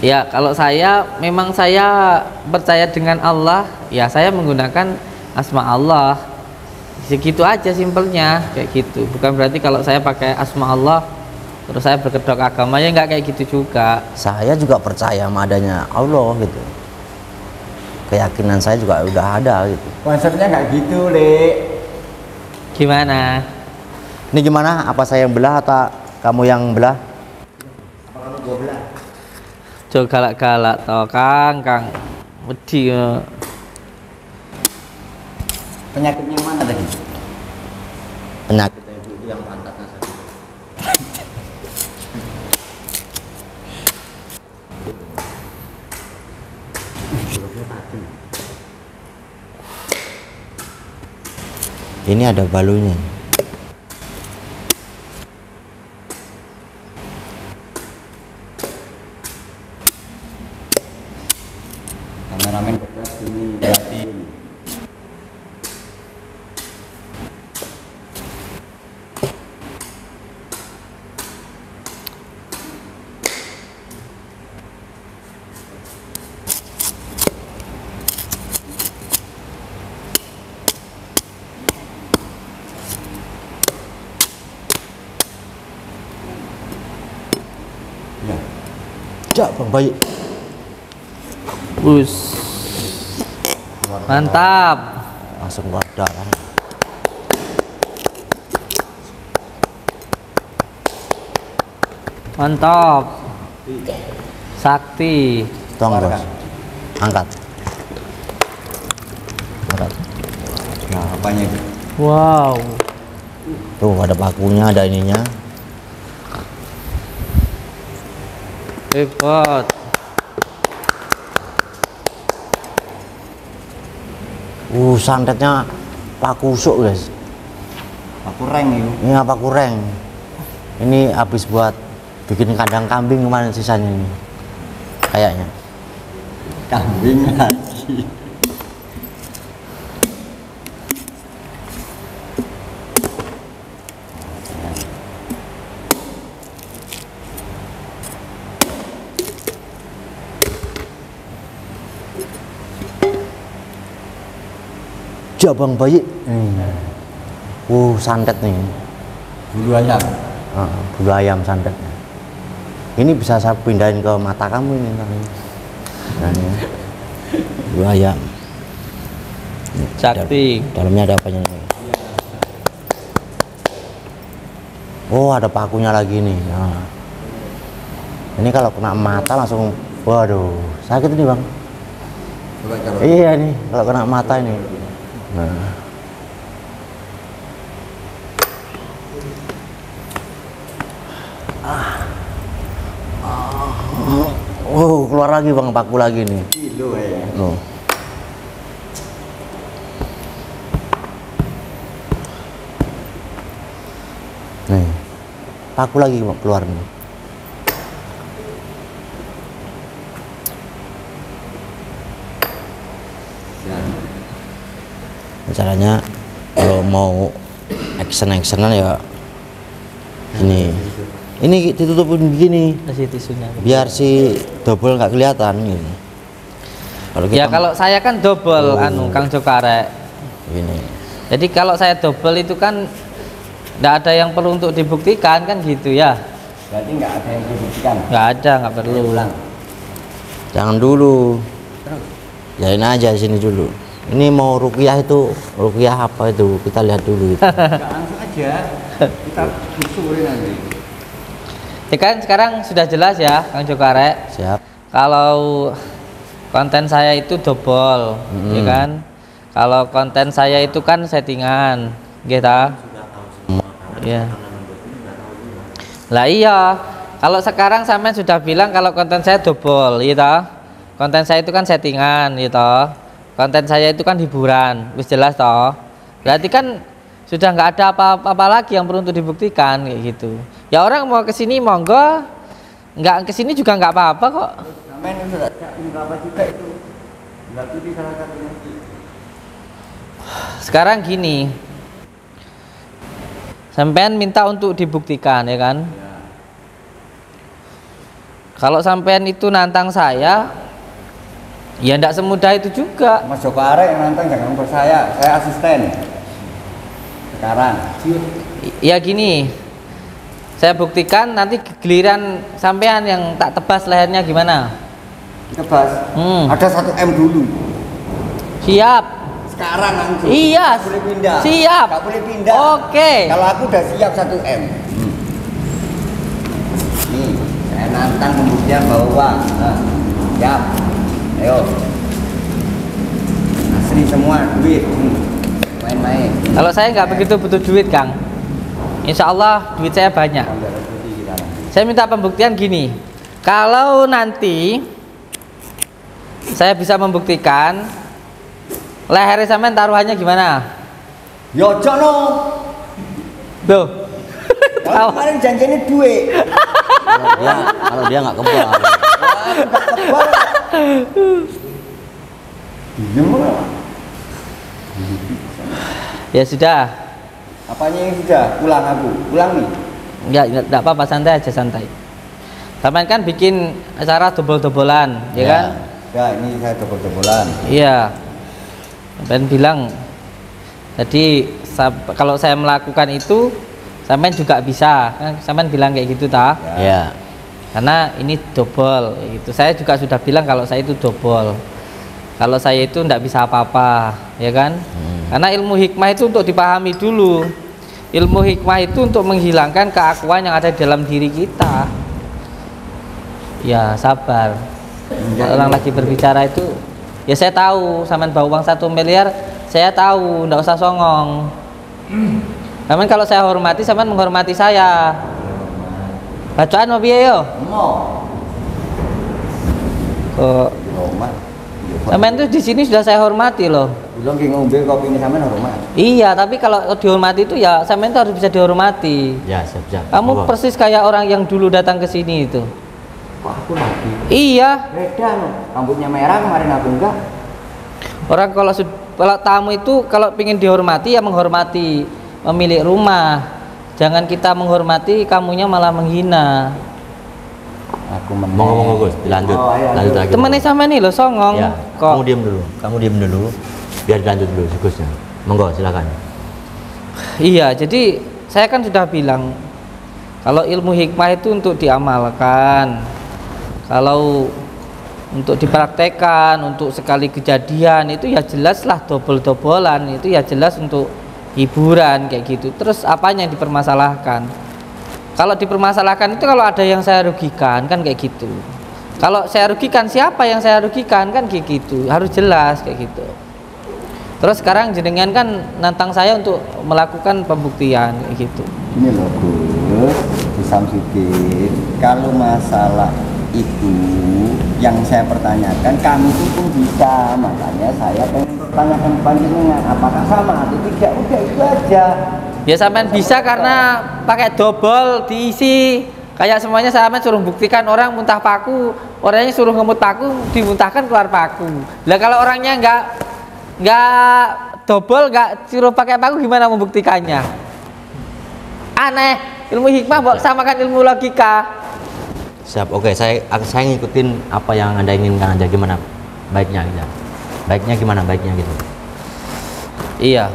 Ya kalau saya memang saya percaya dengan Allah, ya saya menggunakan asma Allah. Segitu aja simpelnya, kayak gitu. Bukan berarti kalau saya pakai asma Allah terus saya berkedok agama, ya nggak kayak gitu juga. Saya juga percaya sama adanya Allah gitu. Keyakinan saya juga udah ada gitu. Konsepnya nggak gitu, Le. Gimana? Ini gimana? Apa saya yang belah atau kamu yang belah? Apa kamu gua belah? Coba galak-galak toh Kang wedi. Penyakitnya yang mana tadi? Penyakit itu yang pantatnya sakit. Ini ada balunya. Kameramen dekat sini liatin. Ya. Jak Bang Bayi. Bus. Mantap. Langsung keluar darah. Mantap. Sakti. Tong bos. Angkat. Angkat. Nah, apanya itu? Wow. Tuh ada pakunya, ada ininya. Hebat. Santetnya paku usuk guys. Aku reng itu. Ini apa kurang? Ini habis buat bikin kandang kambing kemarin sisanya ini. Kayaknya. Kambing lagi. Jabang bayi. Santet nih. Bulu ayam. Bulu ayam santetnya. Ini bisa saya pindahin ke mata kamu ini. Nah, ini. Bulu ayam. Sakti. Dalamnya ada apanya nih? Oh, ada pakunya lagi nih. Nah. Ini kalau kena mata langsung, waduh, sakit nih bang. Coba kalau Iya nih, kalau kena mata ini. Nah. Oh, keluar lagi bang, paku lagi nih. kilo ya. Loh. Nih, paku lagi bang, keluar nih. Caranya kalau mau actionan ya ini ditutupin begini Kasih tisunya. biar si double nggak kelihatan gitu. Ya kalau saya kan double Kang Joko Arek. Gini. Jadi kalau saya double itu kan nggak ada yang perlu untuk dibuktikan kan gitu ya. Berarti nggak ada yang dibuktikan. Nggak ada, nggak perlu. Ulang. Jangan dulu. Jalan aja sini dulu. Ini mau ruqyah itu, ruqyah apa itu? Kita lihat dulu. Gitu. Nggak langsung aja. Kita usulin nanti. Ya kan sekarang sudah jelas ya Kang Joko Arek. Siap. Kalau konten saya itu double, ya kan? Kalau konten saya itu kan settingan, gitu. Ya. Lah iya, kalau sekarang sampean sudah bilang kalau konten saya double, gitu. Konten saya itu kan settingan, gitu. Konten saya itu kan hiburan, wis jelas toh. Berarti kan sudah nggak ada apa-apa lagi yang perlu untuk dibuktikan kayak gitu. Ya orang mau kesini monggo, nggak kesini juga nggak apa-apa kok. Sampai ini sudah apa juga itu. Nggak pilih salah satunya. Sekarang gini, sampean minta untuk dibuktikan ya kan? Kalau sampean itu nantang saya, ya ndak semudah itu juga. Mas Joko Arek yang nantang jangan ngomong saya asisten. Sekarang. Ya gini, saya buktikan nanti giliran sampean yang tak tebas lehernya gimana? Tebas. Ada 1 M dulu. Siap. Sekarang langsung. Iya. Nggak boleh pindah. Siap. Nggak boleh pindah. Oke. Kalau aku udah siap 1 M. Nih, saya nantang pembuktian bahwa siap. Ayo. Asli semua duit. Main-main. Kalau saya nggak begitu butuh duit, Kang. Insya Allah duit saya banyak. Saya minta pembuktian gini. Kalau nanti saya bisa membuktikan leher sampean taruhannya gimana? Yo jono. Loh. Kalau kemarin janjinya duit. Kalau dia nggak kebal. Ya sudah. Apanya yang sudah? Pulang aku. Pulang nih. Enggak apa-apa, santai aja, santai. Sampean kan bikin acara dobol-dobolan, ya kan? Ya, ini saya dobol-dobolan. Iya. Sampean bilang jadi kalau saya melakukan itu sampean juga bisa. Kan sampean bilang kayak gitu ta? Ya. Karena ini double gitu. Saya juga sudah bilang kalau saya itu double. Kalau saya itu enggak bisa apa-apa, ya kan? Karena ilmu hikmah itu untuk dipahami dulu. Ilmu hikmah itu untuk menghilangkan keakuan yang ada di dalam diri kita. Ya sabar. Kalau orang lagi berbicara itu, ya saya tahu. Sampean bawa uang 1 miliar, saya tahu. Nggak usah songong. Sampean kalau saya hormati, sampean menghormati saya. Bacaan mau piye yo? Mau. Kok sampean tuh di sini sudah saya hormati loh. Belum ki ngombe kopi ini sampean hormat. Iya, tapi kalau dihormati itu ya sampean tuh harus bisa dihormati. Ya, siap. Kamu persis kayak orang yang dulu datang ke sini itu. Kok aku lagi? Iya. Beda loh. Rambutnya merah kemarin aku enggak. Orang kalau tamu itu kalau ingin dihormati ya menghormati pemilik rumah. Jangan kita menghormati kamunya malah menghina. Aku meneng. Monggo Gus, dilanjut. Lanjut lagi. Temennya sama nih lo songong. Ya, Kok? kamu diam dulu. Biar dilanjut dulu Gusnya. Monggo silakan. Iya, jadi saya kan sudah bilang kalau ilmu hikmah itu untuk diamalkan. Kalau untuk dipraktekkan, untuk sekali kejadian itu ya jelaslah dobol-dobolan, itu ya jelas untuk hiburan kayak gitu. Terus apanya yang dipermasalahkan? Kalau dipermasalahkan itu kalau ada yang saya rugikan kan kayak gitu. Kalau saya rugikan, siapa yang saya rugikan kan kayak gitu. Harus jelas kayak gitu. Terus sekarang jenengan kan nantang saya untuk melakukan pembuktian kayak gitu. Ini loh Gus, Bu Samsudin. Kalau masalah itu yang saya pertanyakan, kami itu pun bisa. Makanya saya pengen pertanyakan panjenengan apakah sama atau tidak. Udah itu aja. Ya sampean bisa karena pakai double diisi. Kayak semuanya sampean suruh buktikan orang muntah paku, orangnya suruh ngemut paku, dimuntahkan keluar paku. Lah kalau orangnya nggak double nggak suruh pakai paku, gimana membuktikannya? Aneh, ilmu hikmah mbok samakan ilmu logika. Siap, oke, saya ngikutin apa yang Anda inginkan aja. Gimana baiknya gitu. Baiknya gitu. Iya.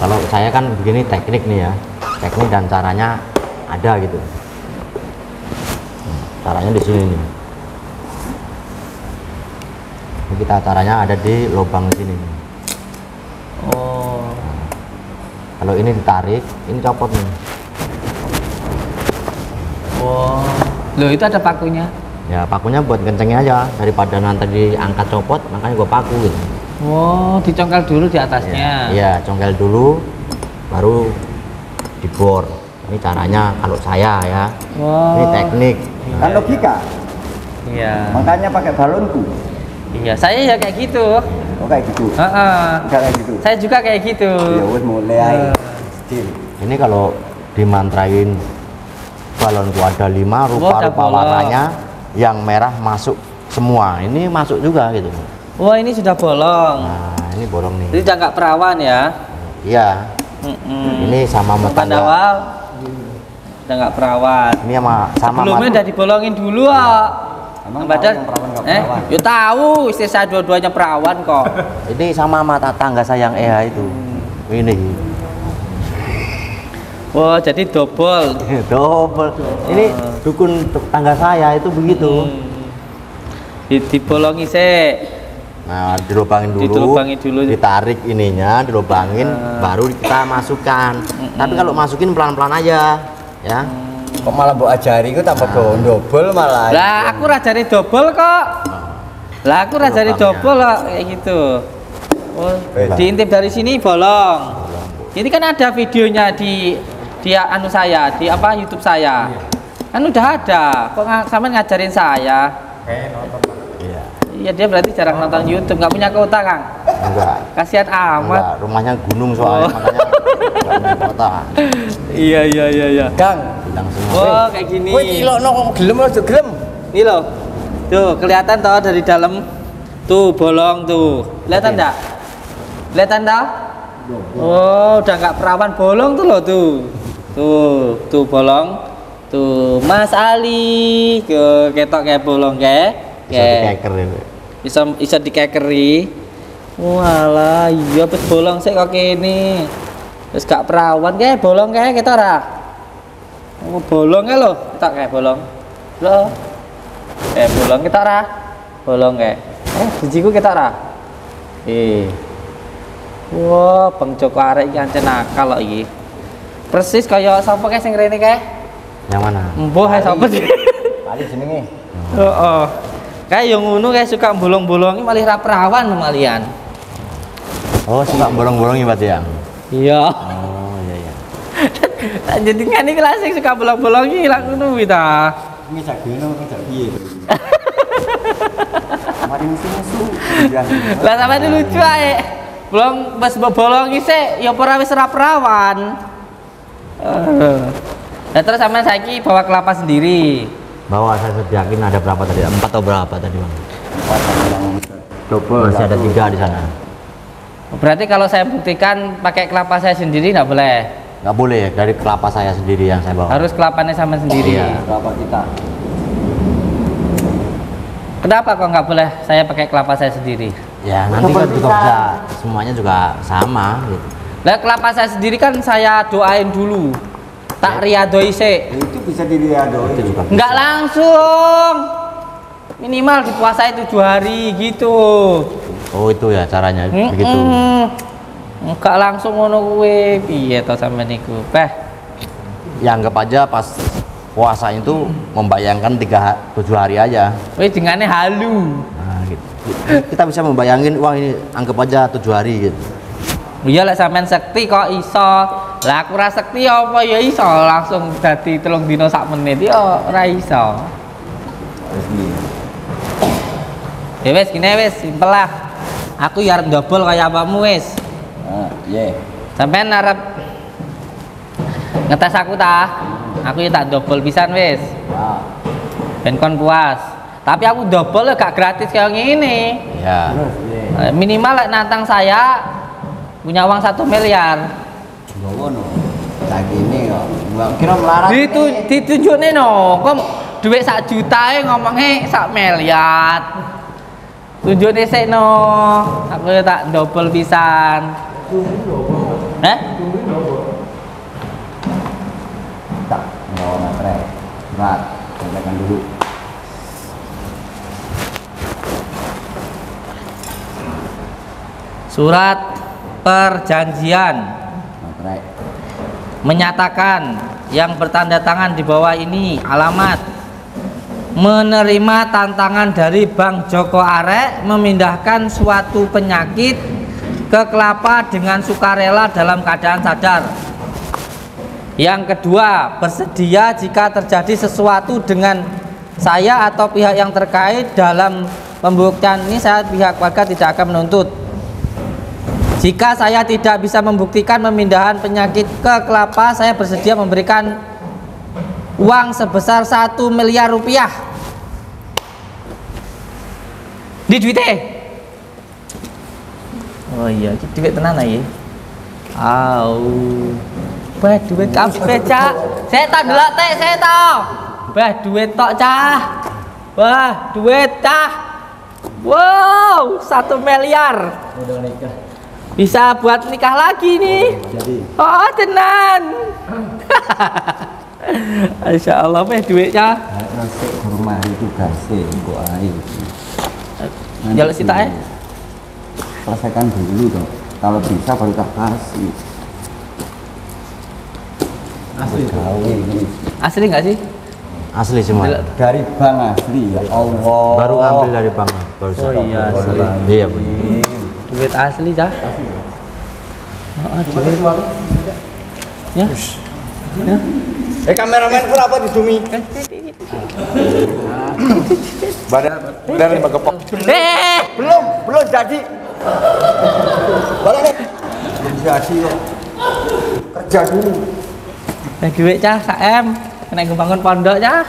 Kalau saya kan begini teknik nih ya, teknik dan caranya ada gitu. Caranya di sini nih. Ini kita caranya ada di lubang sini. Oh. Kalau ini ditarik, ini copot nih. Oh. Loh, itu ada pakunya. Ya pakunya buat kencengin aja, daripada nanti diangkat copot, makanya gue paku gitu. Oh, dicongkel dulu di atasnya. Iya, congkel dulu, baru dibor. Ini caranya kalau saya ya. Wow. Ini teknik. Kan logika. Iya. Makanya pakai balonku. Iya, saya ya kayak gitu. Oh kayak gitu. Heeh. Enggak kayak gitu. Saya juga kayak gitu. Ya wes mulai aja. Kecil. Ini kalau dimantrain balonku ada 5 Wah, rupa-rupa ada bolong. warnanya, yang merah masuk semua. Ini masuk juga gitu. Wah, ini sudah bolong. Nah, ini bolong nih. Ini udah nggak perawan ya. Iya. Ini sama Pada metanda. awal udah nggak perawan. Ini sama Sebelumnya udah dibolongin dulu kok. Emang Padahal, tahu yang perawan nggak perawan? ya tahu, istri saya dua-duanya perawan kok. Ini sama mata tangga saya yang EH itu. Ini. Wah, jadi double. Double. Ini dukun tangga saya itu begitu. Dibolongi sih. Nah, dilubangin dulu. Dilubangin dulu. Ditarik ininya, dilubangin, baru kita masukkan. Tapi kalau masukin pelan-pelan aja, ya. Kok malah mbok ajari ku tambah double malah. Lah, aku rajane double kok. Lah, aku rajane double kok kayak gitu. Oh, diintip dari sini bolong. Ini kan ada videonya di anu saya, di apa YouTube saya. Kan udah ada. Kok sampean ngajarin saya? Iya. Iya, dia berarti jarang nonton YouTube, nggak punya kuota, Kang. Enggak. Kasihan amat. Enggak, rumahnya gunung soalnya, makanya enggak punya kota. Iya. Kang. Bilang semua. Oh, kayak gini. Kowe ilokno gelem aja gelem. Ini loh. Tuh, kelihatan toh dari dalam. Tuh, bolong tuh. Kelihatan enggak? Kelihatan toh? Oh, udah nggak perawan bolong tuh loh tuh. Tuh bolong. Tuh, Mas Ali ke ketok kayak bolong kayak. Bisa dikeker itu. Bisa dikekeri. Walah, iya pas bolong sih kok kene. Wis gak perawan kayak bolong kayak kita ora. Oh, bolong ya lo, kita kayak bolong. Loh. Bolong kita ora. Bolong kayak. Bijiku kita ora. Wah, Bang Joko arek iki ancen nakal kok iki. Persis kaya sapa kae sing rene kae? Yang mana? Mbuh ae sapa sih? Kali jenenge. Heeh. Kayak yang ngono kayak suka bolong-bolongi malah ra perawan malian. Oh, suka bolong-bolong berarti ya? Iya. Oh, iya. Jadi kan ini kelas yang suka bolong-bolongi lah ngono kuwi ta. Ini sak dino sak piye. Mari musuh-musuh. Lah sampe ini lucu ae. Bolong pas bolongi sih ya ora wis ra perawan. Nah terus sampean saiki bawa kelapa sendiri. Bawa saya yakin ada berapa tadi? 4 atau berapa tadi, Bang? Double. Masih ada 3 di sana. Berarti kalau saya buktikan pakai kelapa saya sendiri nggak boleh. Nggak boleh, dari kelapa saya sendiri yang saya bawa. Harus kelapanya sama sendiri. Iya. Berapa kita? Kenapa kok nggak boleh saya pakai kelapa saya sendiri? Ya, nanti kan juga bisa semuanya juga sama gitu. Lah kelapa saya sendiri kan saya doain dulu. Tak riadoi sih. Itu bisa diliadoi. Itu juga bisa. Nggak langsung. Minimal dipuasai 7 hari gitu. Oh, itu ya caranya begitu. Enggak langsung ngono kuwi. Piye to sampean niku? Ya anggap aja pas puasa itu membayangkan 7 hari aja. Wis dengane halu. Nah, gitu. Kita bisa membayangin, wah ini anggap aja 7 hari gitu. Iya lek sampean sekti kok iso. Lah aku ra sekti apa ya iso langsung dadi 3 dina sak menit ya ora iso. Ya wis gini wis simpel lah. Aku ya arep double kaya apamu wis. Iya. Sampean arep ngetes aku ta? Aku ya tak double pisan wis. Ben kon puas. Tapi aku double ya gak gratis kayak ngene. Ya. Minimal lek nantang saya punya uang 1 miliar. Ngono. Saiki ini kok nggak kira melarat. Ditunjukne no, kok duit 1 juta ngomongnya 1 miliar. Tunjukne sik no. Aku ya tak double pisan. Tak, nggak materai. Berat, sampaikan dulu. Surat perjanjian Materai. menyatakan yang bertanda tangan di bawah ini alamat menerima tantangan dari Bang Joko Arek memindahkan suatu penyakit ke Kelapa dengan sukarela dalam keadaan sadar. Yang kedua, bersedia jika terjadi sesuatu dengan saya atau pihak yang terkait dalam pembuktian ini, saya pihak warga tidak akan menuntut. Jika saya tidak bisa membuktikan pemindahan penyakit ke Kelapa, saya bersedia memberikan uang sebesar 1 miliar rupiah. Di duitnya? Oh iya, duit tenan ya. Bah duit kabeh, Cak. Saya tak delok teh, saya tahu. Bah duit tok, Cah. Wah, duit, Cah. Wow, 1 miliar. Udah nikah. Bisa buat nikah lagi nih. Jadi. Oh, tenan. Insya Allah meh duitnya. Nasi rumah itu kasih kok air. Jaluk sita Selesaikan dulu dong. Kalau bisa baru tak kasih. Asli ini. Asli nggak sih? Asli semua. Dari bank asli ya Allah. Baru ngambil dari bank. Baru Oh iya, asli. Iya benar. Duit asli, Cah. Oh, duit. Ya. Ya. Kameramen pun apa di Dumi? Badan 5 kepok. Belum jadi. Boleh. Belum jadi kok. Kerja dulu. Duit, Cah, KM. Kena gue bangun pondok, Cah.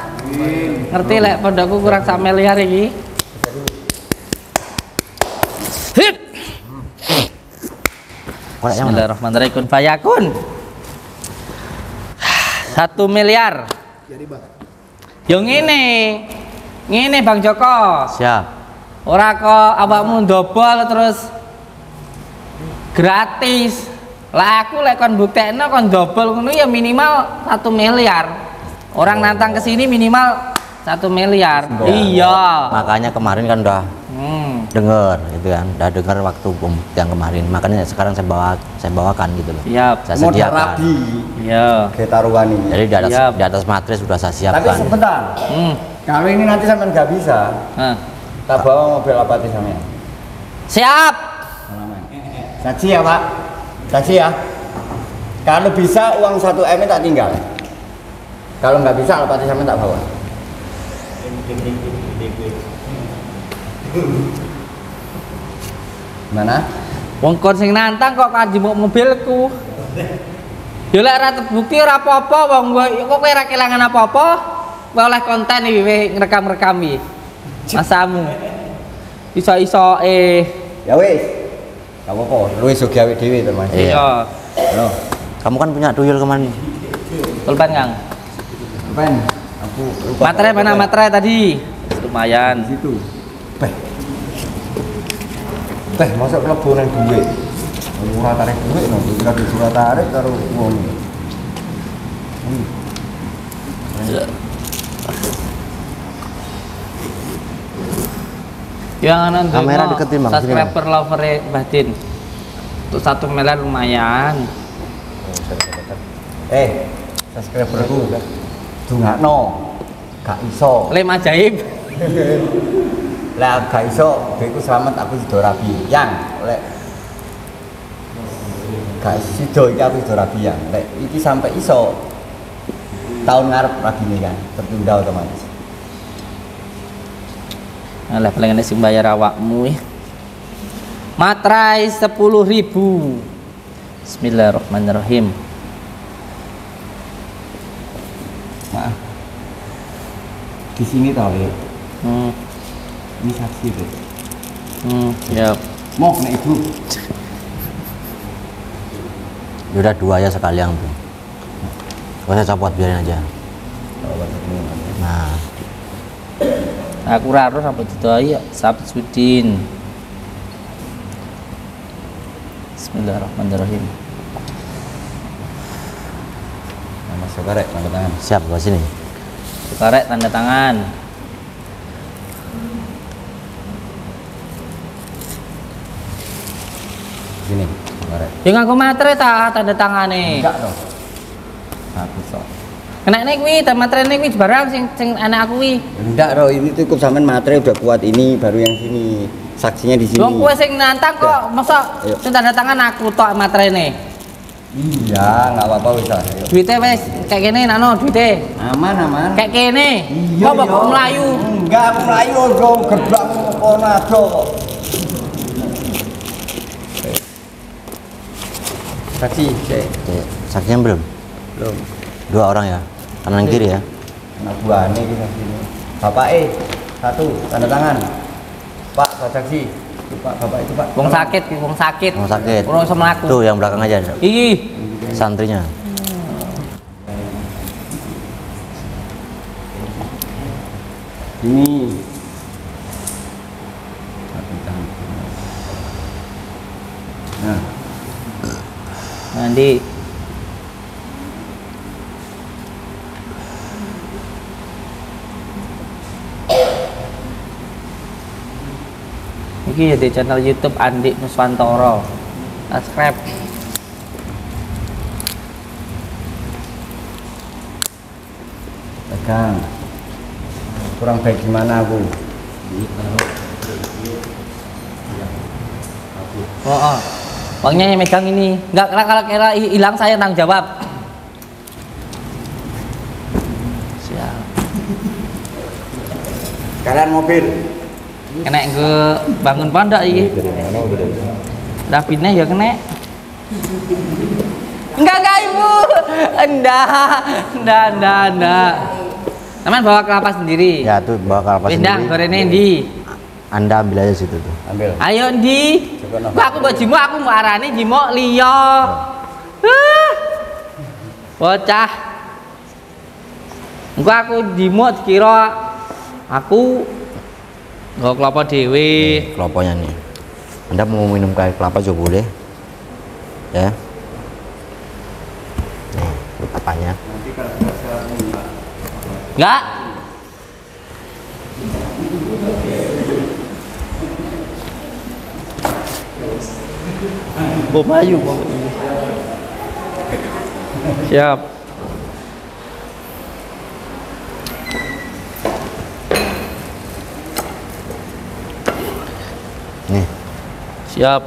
Ngerti lek pondokku kurang 1 miliar iki. Hip. Bismillahirrahmanirrahim. Kun fayakun. 1 miliar. Jadi Bang. Yo ngene Bang Joko. Siap. Ora kok awakmu ndobol terus gratis. Lah aku lek kon buktekno kon ndobol ngono ya minimal 1 miliar. Orang nantang ke sini minimal 1 miliar. Iya. Makanya kemarin kan udah dengar gitu kan, udah dengar waktu yang kemarin. Makanya sekarang saya bawakan gitu loh. Siap. Saya sediakan. Iya. Ketaruhan ini. Jadi Siap. di atas matris sudah saya Tapi siapkan. sebentar. Kalau ini nanti sampean nggak bisa, tak bawa mobil Apache sampean. Siap. Saksi ya Pak. Saksi ya. Kalau bisa uang 1 M tak tinggal. Kalau nggak bisa Apache sampean tak bawa. Mana? Wong kon sing nantang kok kanjemuk mobilku. Ya lek ora terbukti ora apa-apa wong kok kowe ora kelangan apa-apa. Kowe oleh konten iki ngrekam-rekam iki. Masamu. Iso-iso Ya wis. Gak apa-apa, lu iso gawe dhewe to Mas. iya. Halo. Kamu kan punya tuyul kemarin. Tulpan Kang. Ben, aku lupa. Materai mana materai tadi? Lumayan. Di situ. Teh, masuk klebu nang duit. Ora tarik duit no, kira disuruh tarik karo wong. Yang anan Kamera deketin, Bang. Sini, Bang. Subscriber lover Batin. Untuk 1 miliar lumayan. Subscriberku. Dungakno. Gak iso. Lem ajaib. Lah gak iso, duitku selamat aku sido rabi. Yang lek gak sido iki aku sido rabi yang. Lek iki sampai iso tahun ngarep rabine kan, tertunda otomatis. Alah paling enak sing bayar awakmu. Materai 10.000. Bismillahirrahmanirrahim. Maaf. Di sini tau ya. Ini saksi tuh. Ya. Mau kena ibu. Udah 2 ya sekalian tuh. Gak usah copot, biarin aja. Nah, Aku raro sampai didoi Sabit Sudin. Bismillahirrahmanirrahim. Nama sekarek tanda tangan. siap ke sini. Sekarek tanda tangan. Sini, sekarek. Ya nganggo materai ta tanda tangane. Enggak dong. Aku sok. Kena nek kuwi, materai nek kuwi barang sing anak aku kuwi. Enggak dong, ini cukup sampean materai udah kuat ini, baru yang sini. Saksinya di sini. Wong kowe sing nantang kok, masa Ayo. sing tanda tangan aku tok materaine. Iya, nggak apa-apa wis. Ayo. Duite wis kayak kene nano duite. Aman, aman. Kayak kene. Iya, Kok kok melayu. Enggak, aku melayu dong, geblak kono aja kok. Saksi, cek. Oke, saksinya belum? Belum. 2 orang ya, kanan kiri ya. Anak buahnya kita sini. Bapak satu tanda tangan. Pak, saksi. Itu Pak, Bapak itu Pak. Wong sakit, wong sakit. Mau sakit. Ora iso mlaku. Tuh yang belakang aja. Iki. Santrinya. Ini. Satu tangan. Nah, Nanti iki ya di channel YouTube Andi Nuswantoro. Subscribe. pegang. Kurang baik gimana aku? Oh. Uangnya yang megang ini. Enggak kalau kira hilang saya tanggung jawab. Siap. Kalian mobil. Kena ke bangun pondok iki. Rapine ya kena. Enggak ibu. Enggak. Teman bawa kelapa sendiri. Ya tuh bawa kelapa Pindah sendiri. gorene ndi? Anda ambil aja situ tuh. Ambil. Ayo ndi? Kok aku mbok jimo aku mbok arani jimo liya. Bocah. Engko aku jimo dikira aku nggo kelapa dhewe. Kelopanya nih. Anda mau minum air kelapa juga boleh. Ya. Nih, apanya? Enggak. Bobayu. Siap. Nih. Siap.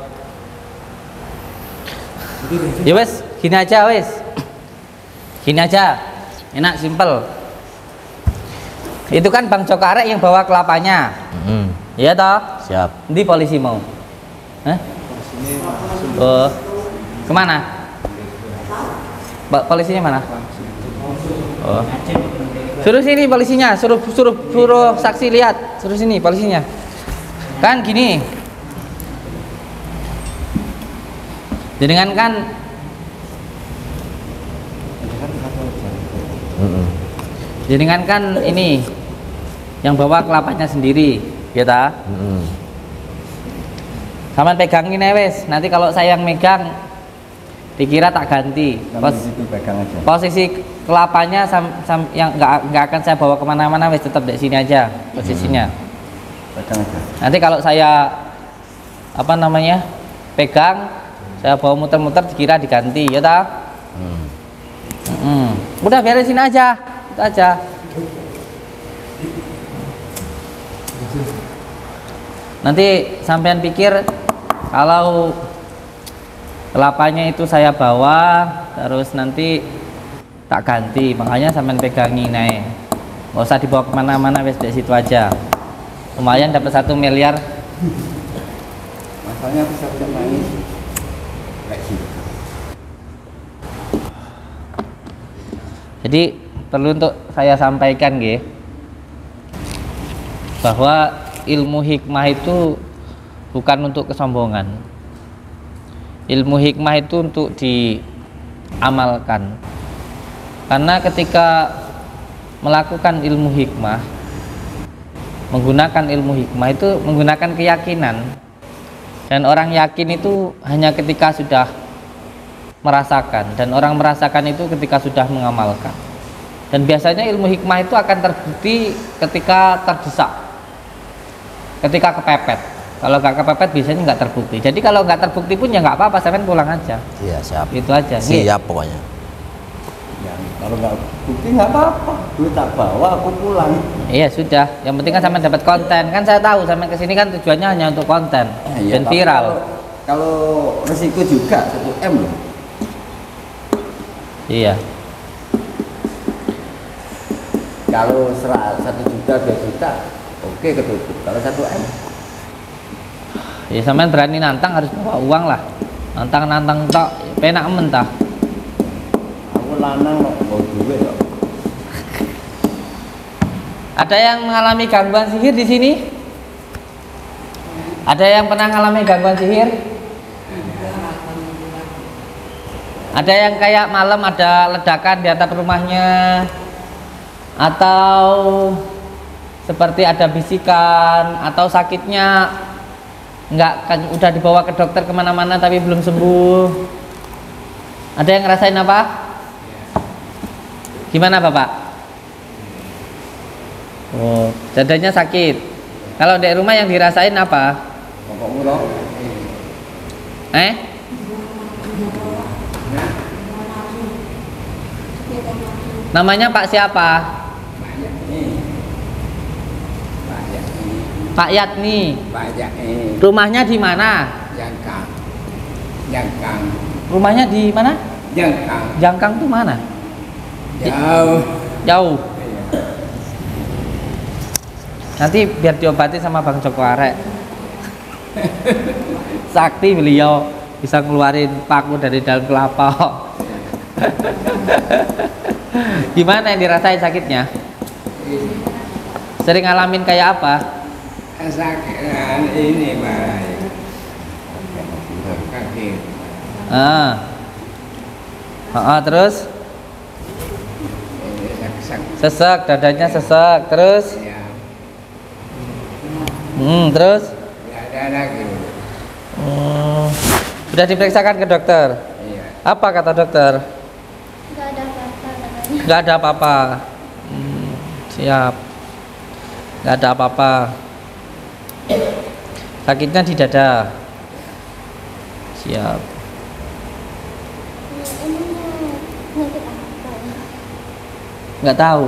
Ya wes, gini aja wes. Gini aja. Enak, simpel. Itu kan Bang Jokarek yang bawa kelapanya. Iya toh? Siap. Nanti polisi mau. Hah? Oh. Kemana? Polisinya mana? Oh. Suruh sini polisinya, suruh saksi lihat, suruh sini polisinya. Kan gini. Jenengan kan jenengan kan ini yang bawa kelapanya sendiri, ya ta? Saman pegangin ya wes. Nanti kalau saya yang megang dikira tak ganti. Pegang aja. Posisi kelapanya yang nggak akan saya bawa kemana-mana wes, tetap di sini aja posisinya. Pegang aja. Nanti kalau saya apa namanya pegang, saya bawa muter-muter dikira diganti, ya ta? Udah biarin sini aja, itu aja. Nanti sampean pikir kalau kelapanya itu saya bawa terus nanti tak ganti, makanya sampean pegangi naik, nggak usah dibawa kemana-mana, wes di situ aja. Lumayan dapat 1 miliar. Masalahnya aku siap-siap nangis. Kayak gitu. Jadi perlu untuk saya sampaikan bahwa ilmu hikmah itu bukan untuk kesombongan. Ilmu hikmah itu untuk amalkan. Karena ketika melakukan ilmu hikmah, menggunakan ilmu hikmah itu menggunakan keyakinan, dan orang yakin itu hanya ketika sudah merasakan, dan orang merasakan itu ketika sudah mengamalkan. Dan biasanya ilmu hikmah itu akan terbukti ketika terdesak, ketika kepepet. Kalau nggak kepepet biasanya nggak terbukti. Jadi kalau nggak terbukti pun ya nggak apa-apa, sampean pulang aja. Iya, siap. Itu aja. Siap pokoknya. Ya, kalau nggak bukti nggak apa-apa, duit tak bawa aku pulang. Iya sudah, yang penting kan sampean dapat konten. Kan saya tahu sampean kesini kan tujuannya hanya untuk konten Iya, dan tapi viral. Kalau resiko juga 1 M loh. Iya. Kalau 1 juta 2 juta oke ketutup. Kalau 1 M Ya sampean berani nantang harus bawa uang lah. Nantang tok, penak mentah. aku lanang kok mau duit kok. Ada yang mengalami gangguan sihir di sini? Ada yang pernah mengalami gangguan sihir? Ada yang kayak malam ada ledakan di atap rumahnya, atau seperti ada bisikan, atau sakitnya nggak kan udah dibawa ke dokter kemana-mana tapi belum sembuh? Ada yang ngerasain apa? Gimana Bapak? Oh, dadanya sakit. Kalau di rumah yang dirasain apa? Pokok murah. Namanya Pak siapa? Pak Yatni. Banyak Rumahnya di mana? Jangkang. Rumahnya di mana? Jangkang. Jangkang tuh mana? Jauh. Jauh. Nanti biar diobati sama Bang Joko Arek. Sakti beliau bisa ngeluarin paku dari dalam kelapa. Gimana yang dirasain sakitnya? Sering ngalamin kayak apa? Sakitan ini baik. Kaki. Terus sesek, dadanya sesek, terus Ya, terus nggak ada lagi. sudah diperiksakan ke dokter. Iya. Apa kata dokter? Nggak ada apa-apa katanya. Nggak ada apa-apa. Siap. Nggak ada apa-apa. Sakitnya di dada. Siap. Emangnya penyakit apa ya? Nggak tahu.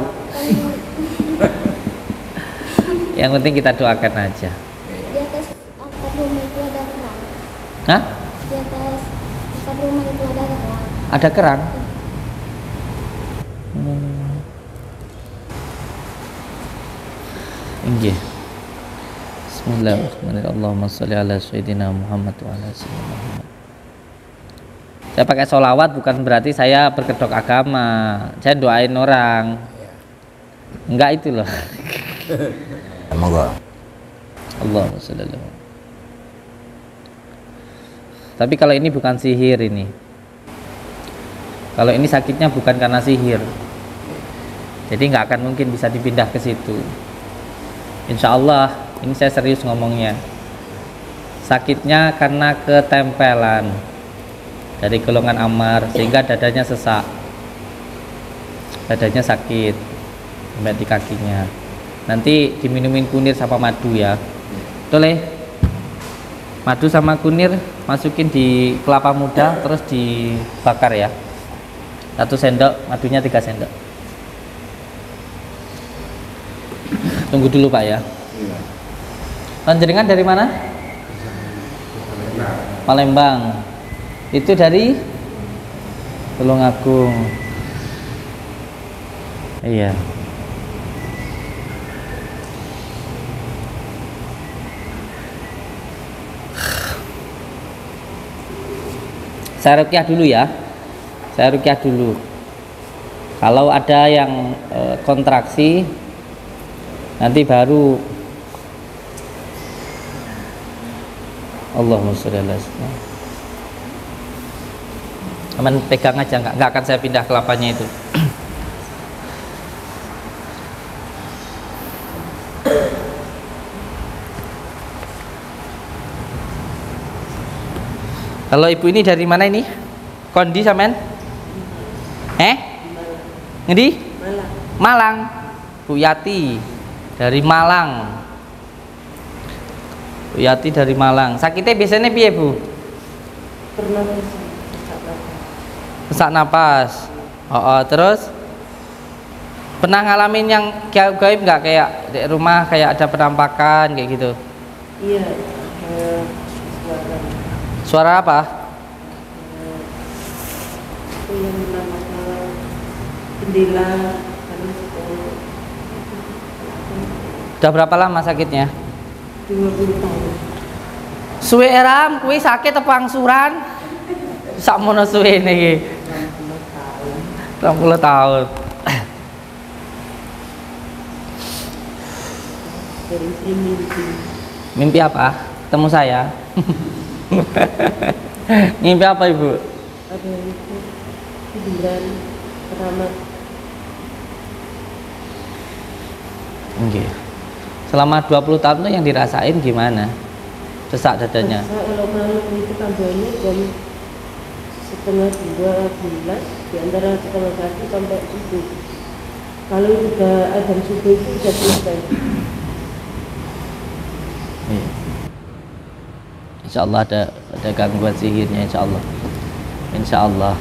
Yang penting kita doakan aja. Di atas atap rumah itu ada kerang. Hah? Di atas atap rumah itu ada kerang. Ada kerang? Inggih. Bismillahirrahmanirrahim. Allahumma sholli ala sayyidina Muhammad wa ala sayyidina Muhammad. Saya pakai sholawat bukan berarti saya berkedok agama. Saya doain orang. Enggak itu loh. Monggo. Allahumma sholli ala Muhammad. Tapi kalau ini bukan sihir ini. Kalau ini sakitnya bukan karena sihir. Jadi nggak akan mungkin bisa dipindah ke situ. Insya Allah, ini saya serius ngomongnya. Sakitnya karena ketempelan dari golongan amar sehingga dadanya sesak, dadanya sakit sampai di kakinya. Nanti diminumin kunir sama madu ya, boleh? Madu sama kunir masukin di kelapa muda terus dibakar ya. 1 sendok, madunya 3 sendok. Tunggu dulu Pak ya. Panjenengan dari mana? Palembang. Itu dari Tulungagung. Iya. Saya rukyah dulu ya. Saya rukyah dulu. Kalau ada yang kontraksi nanti baru Allahumma sholli ala sayyidina. Aman pegang aja, nggak akan saya pindah kelapanya itu. Kalau ibu ini dari mana ini? Kondi sampean? Ngendi? Malang. Bu Yati dari Malang. Bu Yati dari Malang. Sakitnya biasanya piye, Bu? Sesak napas. Terus pernah ngalamin yang gaib nggak, kayak di rumah kayak ada penampakan kayak gitu? Iya. Suara apa? Yang menamakan jendela. Udah berapa lama sakitnya? 20 tahun. Suwe eram, kuwi sakit apa angsuran? Sakmono suwe niki. 60 tahun. Dari sini mimpi. Mimpi apa? Ketemu saya. Mimpi apa, Ibu? Ada itu hiburan keramat. Nggih. Selama 20 tahun itu yang dirasain gimana? Sesak dadanya. Kalau malam itu tambahnya jam 1:30 di antara 1:30 sampai subuh. Kalau sudah azan subuh itu sudah selesai. Iya. Insya Allah ada gangguan sihirnya, insya Allah. Insya Allah.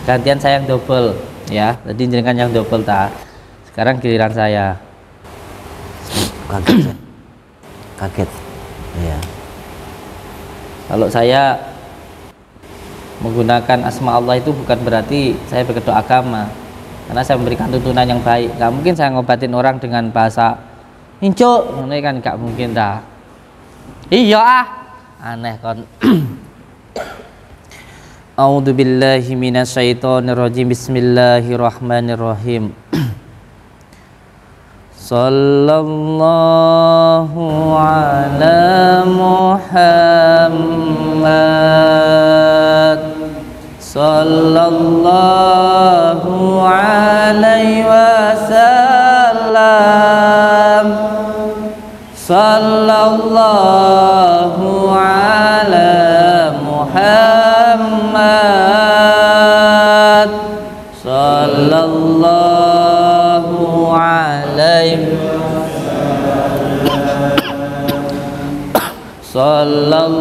Gantian saya yang double, ya. Tadi jenengan yang double tak. Sekarang giliran saya. Kaget ya? Kaget. Iya. Kalau saya menggunakan asma Allah itu bukan berarti saya berkedok agama, karena saya memberikan tuntunan yang baik. Gak mungkin saya ngobatin orang dengan bahasa incuk, ini kan gak mungkin dah. Iya aneh kon. A'udzu billahi minasyaitonir rajim. Bismillahirrahmanirrahim. Sallallahu ala Muhammad. Sallallahu alaihi wasallam. Sallallahu ala Muhammad. Sallallahu alaihi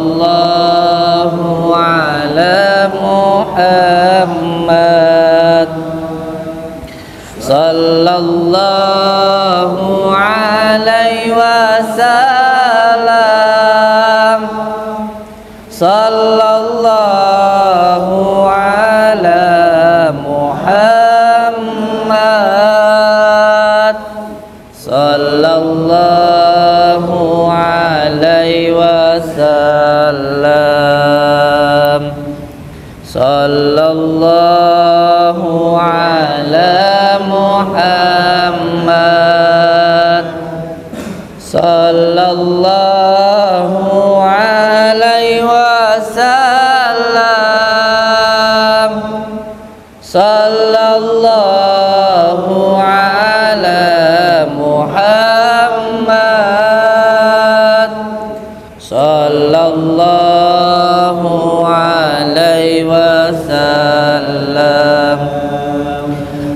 Sallallahu ala Muhammad. Sallallahu alaihi wasallam. Sallallahu ala Muhammad. Sallallahu alaihi wasallam. Sallallahu ala Muhammad. Sallallahu alaihi wasallam. Sallallahu ala Muhammad. Sallallahu alaihi wasallam.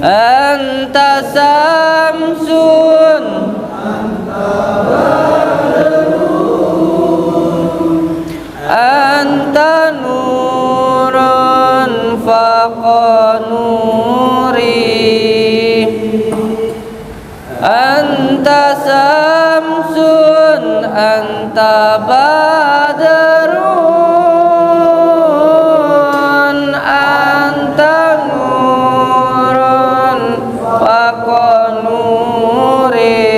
Anta samsun, anta nurun faqa nuri. Anta samsun, anta badrun, anta nurun faqa nuri.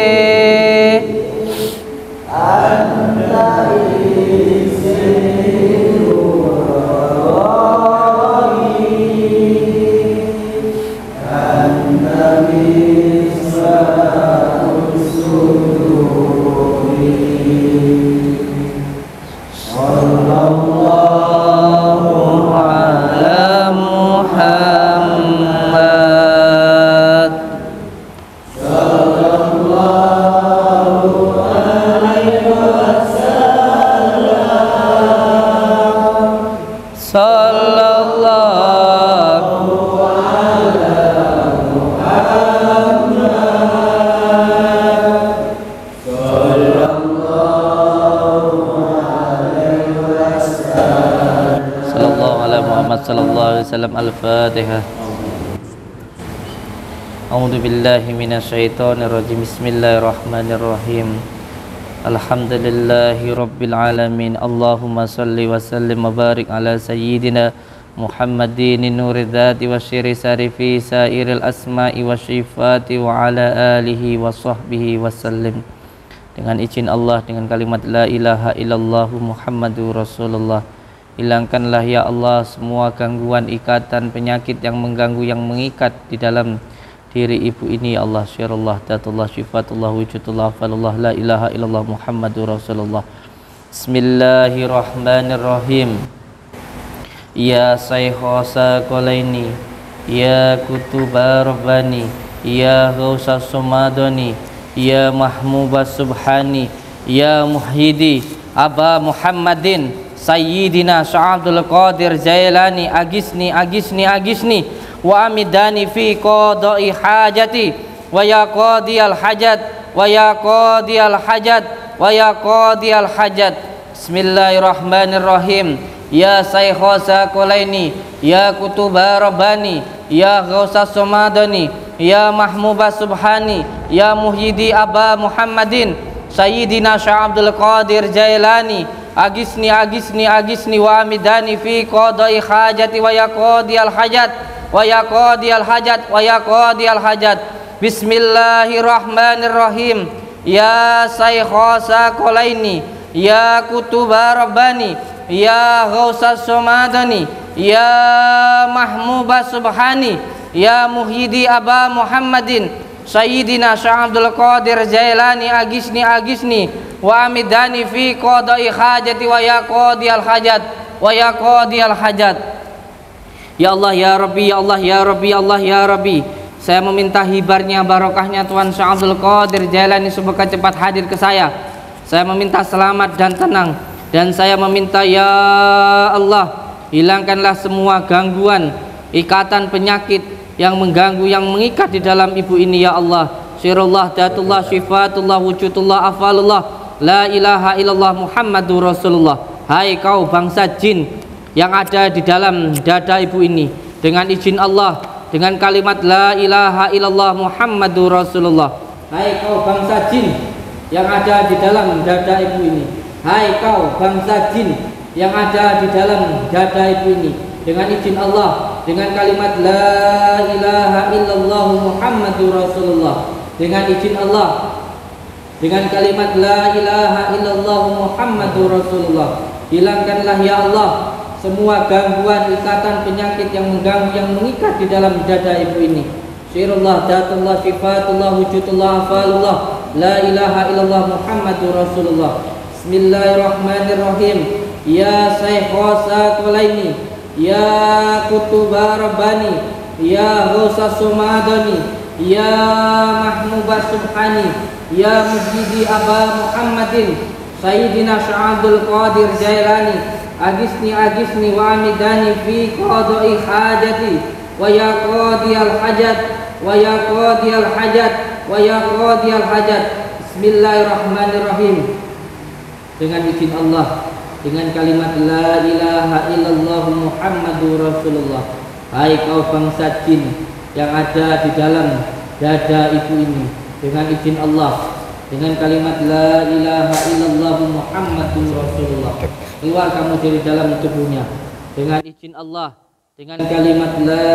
Sallallahu ala Al-Fatihah. A'udzu billahi minasyaitonir rajim. Bismillahirrahmanirrahim. Alhamdulillahi rabbil alamin. Allahumma shalli wa sallim wa barik ala sayyidina Muhammadin nuril dzati wa syiri sarifi sairil asma'i wa syifati wa ala alihi wa sahbihi wasallim. Dengan izin Allah, dengan kalimat la ilaha illallah Muhammadur Rasulullah, hilangkanlah ya Allah semua gangguan, ikatan, penyakit yang mengganggu, yang mengikat di dalam diri ibu ini ya Allah. Syirullah, datullah, syifatullah, wujudullah, falullah, la ilaha illallah Muhammadur Rasulullah. Bismillahirrahmanirrahim. Ya Saykha Sakolaini, ya Kutuba Rabbani, ya Ghausa Sumadani, ya Mahmuba Subhani, ya Muhyidi Aba Muhammadin Sayyidina Sya'abdul Qadir Jailani, agisni agisni agisni wa amidani fi qada'i hajati wa ya qadiyal hajat wa ya qadiyal hajat wa ya qadiyal hajat. Bismillahirrahmanirrahim. Ya Saykha Sakolaini, ya Kutuba Rabbani, ya Ghausa Sumadani, ya Mahmuba Subhani, ya Muhyidi Aba Muhammadin Sayyidina Sya'abdul Qadir Jailani, agisni agisni agisni wa amidani fi qada'i hajati wa ya qadiyal hajat wa ya qadiyal hajat wa ya qadiyal hajat. Bismillahirrahmanirrahim. Ya Saykha Sakolaini, ya Kutuba Rabbani, ya Ghausa Sumadani, ya Mahmuba Subhani, ya Muhyidi Aba Muhammadin Sayyidina Sya'abdul Qadir Jailani, agisni agisni wa amidani fi qada'i hajati wa ya qadiyal hajat wa ya qadiyal hajat. Ya Allah ya Rabbi, ya Allah ya Rabbi, ya Allah ya Rabbi, saya meminta hibarnya, barokahnya Tuhan Sya'abdul Qadir Jailani semoga cepat hadir ke saya. Saya meminta selamat dan tenang, dan saya meminta ya Allah, hilangkanlah semua gangguan, ikatan, penyakit yang mengganggu, yang mengikat di dalam ibu ini ya Allah. Syirullah, datullah, syifatullah, wujudullah, afalullah, la ilaha illallah Muhammadur Rasulullah. Hai kau bangsa jin yang ada di dalam dada ibu ini, dengan izin Allah, dengan kalimat la ilaha illallah Muhammadur Rasulullah. Hai kau bangsa jin yang ada di dalam dada ibu ini, hai kau bangsa jin yang ada di dalam dada ibu ini, dengan izin Allah, dengan kalimat la ilaha illallah Muhammadur Rasulullah, dengan izin Allah, dengan kalimat la ilaha illallah Muhammadur Rasulullah, hilangkanlah ya Allah semua gangguan, ikatan, penyakit yang mengganggu, yang mengikat di dalam dada ibu ini. Syirullah, datullah, sifatullah, wujudullah, afalullah, la ilaha illallah Muhammadur Rasulullah. Bismillahirrahmanirrahim. Ya Saykha Sakolaini, ya Kutuba Rabbani, ya Ghausa Sumadani, ya Mahmuba Subhani, ya Muhyidi Aba Muhammadin Sayyidina Sya'abdul Qadir Jailani, agisni agisni wa amidani fi qada'i hajati wa ya qadiyal hajat wa ya qadiyal hajat wa ya qadiyal hajat. Bismillahirrahmanirrahim. Dengan izin Allah, dengan kalimat la ilaha illallah Muhammadur Rasulullah. Hai kau bangsa jin yang ada di dalam dada ibu ini, dengan izin Allah, dengan kalimat la ilaha illallah Muhammadur Rasulullah, keluar kamu dari dalam tubuhnya, dengan izin Allah, dengan kalimat la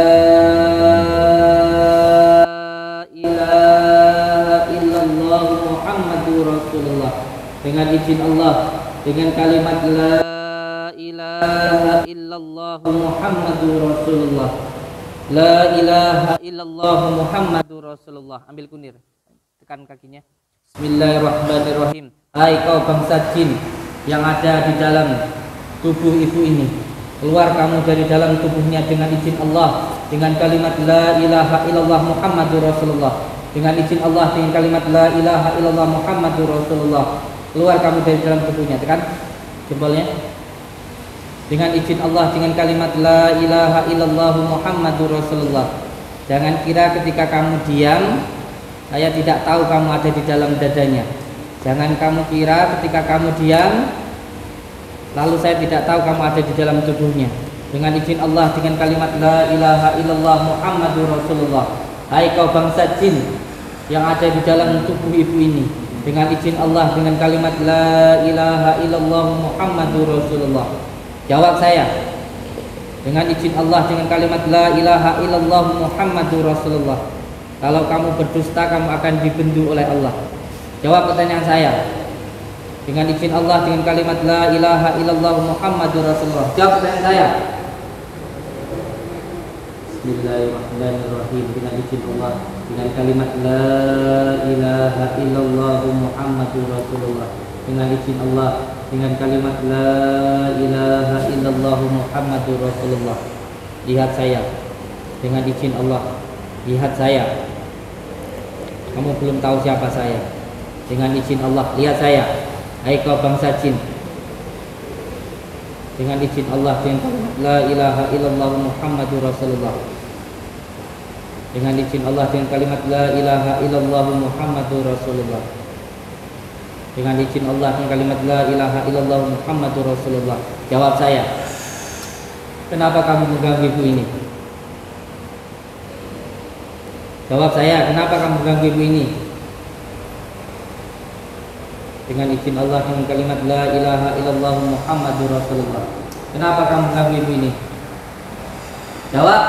ilaha illallah Muhammadur Rasulullah, dengan izin Allah, dengan kalimat la ilaha illallah Muhammadur Rasulullah, la ilaha illallah Muhammadur Rasulullah. Ambil kunir, tekan kakinya. Bismillahirrahmanirrahim. Hai kau bangsa jin yang ada di dalam tubuh ibu ini, keluar kamu dari dalam tubuhnya dengan izin Allah, dengan kalimat la ilaha illallah Muhammadur Rasulullah, dengan izin Allah, dengan kalimat la ilaha illallah Muhammadur Rasulullah, keluar kamu dari dalam tubuhnya. Tekan jempolnya. Dengan izin Allah, dengan kalimat la ilaha illallah Muhammadur Rasulullah. Jangan kira ketika kamu diam, saya tidak tahu kamu ada di dalam dadanya. Jangan kamu kira ketika kamu diam, lalu saya tidak tahu kamu ada di dalam tubuhnya. dengan izin Allah dengan kalimat la ilaha illallah Muhammadur Rasulullah. Hai kau bangsa jin yang ada di dalam tubuh ibu ini, dengan izin Allah dengan kalimat la ilaha illallah Muhammadur Rasulullah. Jawab saya dengan izin Allah dengan kalimat la ilaha illallah Muhammadur Rasulullah. Kalau kamu berdusta, kamu akan dibendu oleh Allah. Jawab pertanyaan saya dengan izin Allah dengan kalimat la ilaha illallah Muhammadur Rasulullah. Jawab pertanyaan saya. Bismillahirrahmanirrahim. Dengan izin Allah dengan kalimat la ilaha illallah Muhammadur Rasulullah. Dengan izin Allah dengan kalimat la ilaha illallah Muhammadur Rasulullah. Lihat saya dengan izin Allah. Lihat saya. Kamu belum tahu siapa saya. Dengan izin Allah, lihat saya. Hai kau bangsa jin. Dengan izin Allah dengan kalimat la ilaha illallah Muhammadur Rasulullah. Dengan izin Allah dengan kalimat la ilaha illallah Muhammadur Rasulullah. Dengan izin Allah dengan kalimat la ilaha illallah Muhammadur Rasulullah. Jawab saya. Kenapa kamu mengganggu ibu ini? Jawab saya, kenapa kamu mengganggu ibu ini? Dengan izin Allah dengan kalimat la ilaha illallah Muhammadur Rasulullah. Kenapa kamu mengganggu ibu ini? Jawab.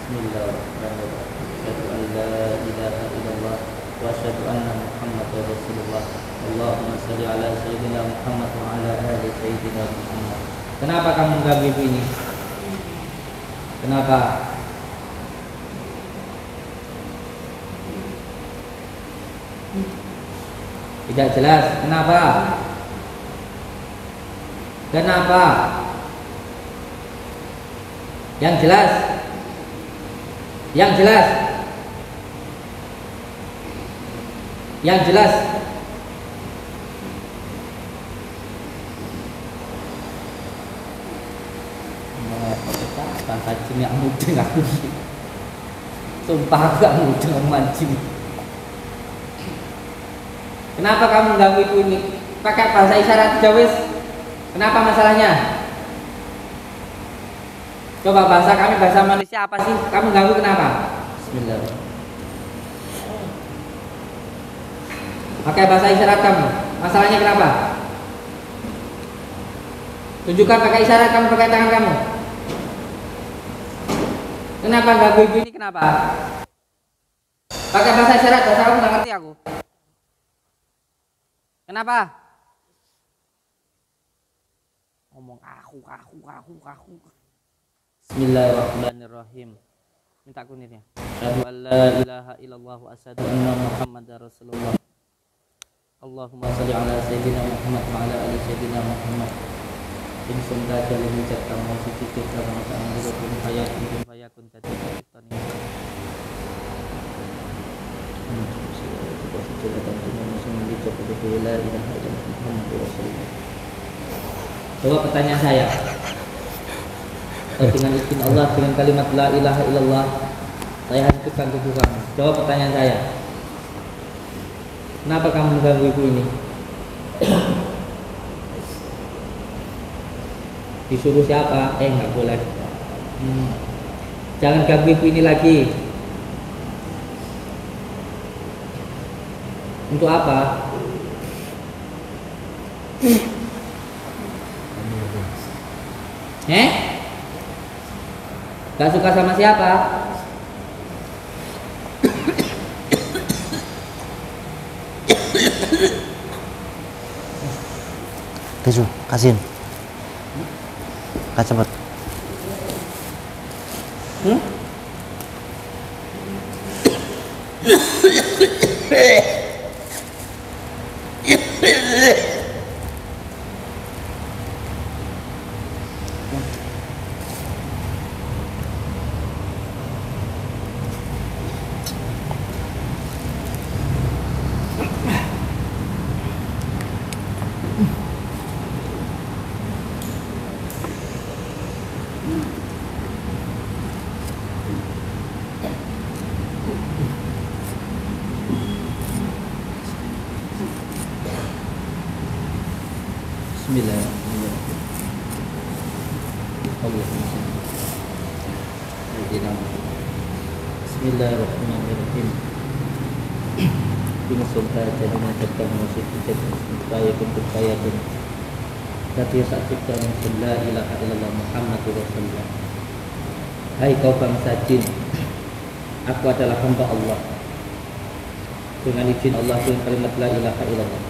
Bismillahirrahmanirrahim. Asyhadu an la ilaha illallah wa asyhadu anna Muhammadar Rasulullah. Allahumma shalli ala sayyidina Muhammad wa ala ali sayyidina Muhammad. Kenapa kamu mengganggu ibu ini? Kenapa? Tidak jelas. Kenapa? Kenapa? Yang jelas. Yang jelas. Yang jelas. Bangsa jin yang mudeng aku. Sumpah aku gak mudeng omongan jin. Kenapa kamu mengganggu ibu ini? Pakai bahasa isyarat aja wis. Kenapa masalahnya? Coba bahasa kami, bahasa manusia apa sih? Kamu ganggu kenapa? Bismillah. Pakai bahasa isyarat kamu. Masalahnya kenapa? Tunjukkan pakai isyarat kamu, pakai tangan kamu. Kenapa ganggu ibu ini? Kenapa? Pakai bahasa isyarat, bahasa kamu nggak ngerti aku. Kenapa? Ngomong aku. Bismillahirrahmanirrahim. Minta kunirnya. Asyhadu an la ilaha illallah wa asyhadu anna Muhammadar Rasulullah. Allahumma shalli ala sayyidina Muhammad wa ala ali sayyidina Muhammad. In sunda jalil jatta wa sujud kama ta'ala bin hayatun bin fayakun tadikani. Jawab pertanyaan saya. Dengan izin Allah dengan kalimat la ilaha illallah saya hancurkan tubuh kamu. Jawab pertanyaan saya. Kenapa kamu mengganggu ibu ini? Disuruh siapa? Nggak boleh. Jangan ganggu ibu ini lagi. Untuk apa? Gak suka sama siapa? Tisu, kasihin. Kak cepet. Bismillahirrahmanirrahim. Ini surga jadi menjadikan musik jadi supaya bentuk kaya pun. Tapi saksikan la ilaha illallah Muhammadur Rasulullah. Hai kau bangsa jin, aku adalah hamba Allah. Dengan izin Allah dengan kalimat la ilaha illallah.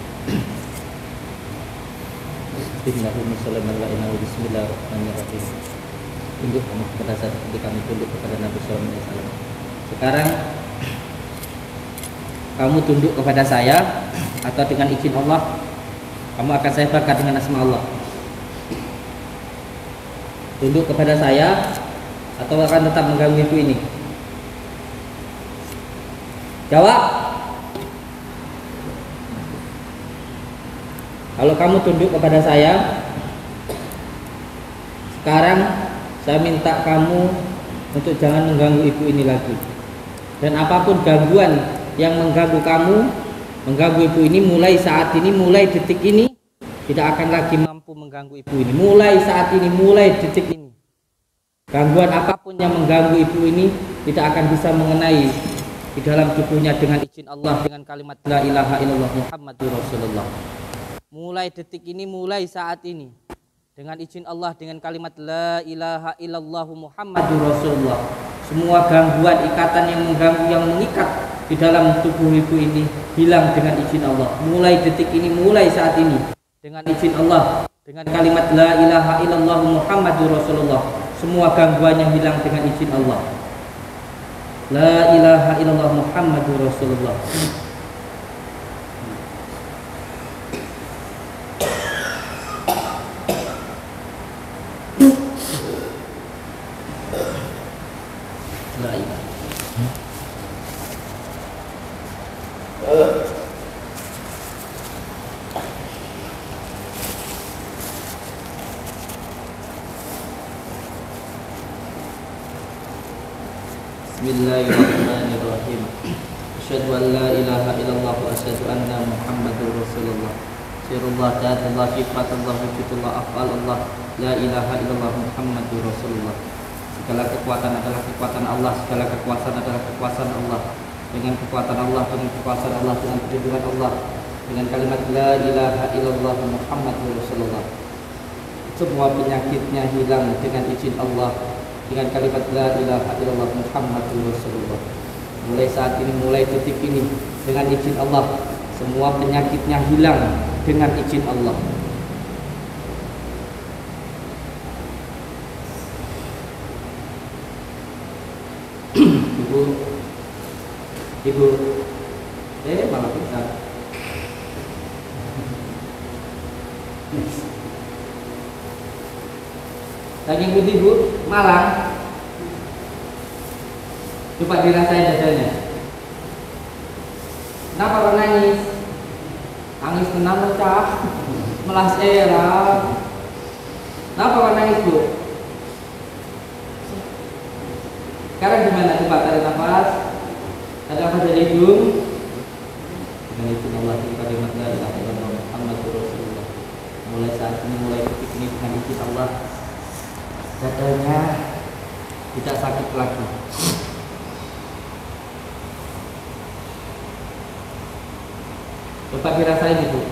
Bismillahirrahmanirrahim. Tunduk kamu kepada saya seperti kami tunduk kepada Nabi Sallallahu Alaihi Wasallam. Sekarang kamu tunduk kepada saya atau dengan izin Allah kamu akan saya bakar dengan asma Allah. Tunduk kepada saya atau akan tetap mengganggu ibu ini? Jawab. Kalau kamu tunduk kepada saya, sekarang saya minta kamu untuk jangan mengganggu ibu ini lagi. Dan apapun gangguan yang mengganggu kamu, mengganggu ibu ini, mulai saat ini, mulai detik ini, tidak akan lagi mampu mengganggu ibu ini. Mulai saat ini, mulai detik ini, gangguan apapun yang mengganggu ibu ini tidak akan bisa mengenai di dalam tubuhnya dengan izin Allah, dengan kalimat la ilaha illallah Muhammadur Rasulullah. Mulai detik ini, mulai saat ini, dengan izin Allah, dengan kalimat la ilaha illallah Muhammadur Rasulullah, semua gangguan, ikatan yang mengganggu, yang mengikat di dalam tubuh ibu ini hilang dengan izin Allah. Mulai detik ini, mulai saat ini, dengan izin Allah, dengan kalimat la ilaha illallah Muhammadur Rasulullah, semua gangguan yang hilang dengan izin Allah. La ilaha illallah Muhammadur Rasulullah. La ilaha. Bismillahirrahmanirrahim. Asyhadu an la ilaha illallah wa asyhadu anna Muhammadur Rasulullah. Sirullah, ta'atullah, sifatullah, wujudullah, af'alullah. La ilaha illallah Muhammadur Rasulullah. Segala kekuatan adalah kekuatan Allah, segala kekuasaan adalah kekuasaan Allah. Dengan kekuatan Allah, dengan kekuasaan Allah, dengan perlindungan Allah, dengan kalimat la ilaha illallah Muhammadur Rasulullah, semua penyakitnya hilang dengan izin Allah, dengan kalimat la ilaha illallah Muhammadur Rasulullah. Mulai saat ini, mulai detik ini, dengan izin Allah, semua penyakitnya hilang dengan izin Allah. Ibu, malah pingsan. Daging putih bu, malang. Coba dirasain dadanya. Kenapa kau nangis? Nangis tenang pecah, melas era. Kenapa kau nangis bu? Sekarang gimana? Coba tarik nafas. Ada apa dari hidung? Dengan izin Allah, kalimat la ilaha illallah Muhammadur Rasulullah. Mulai saat ini, mulai detik ini, dengan izin Allah, dadanya tidak sakit lagi. Coba dirasain ibu,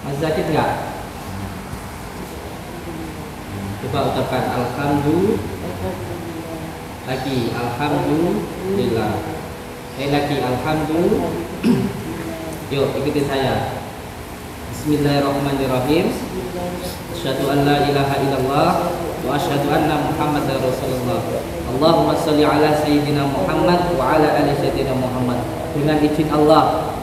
masih sakit nggak? Coba ucapkan alhamdulillah. Lagi alhamdulillah. Lagi alhamdulillah. Yuk ikuti saya. Bismillahirrahmanirrahim. Asyhadu an la ilaha illallah wa asyhadu anna Muhammadar Rasulullah. Allahumma shalli ala sayyidina Muhammad wa ala ali sayyidina Muhammad. Dengan izin Allah,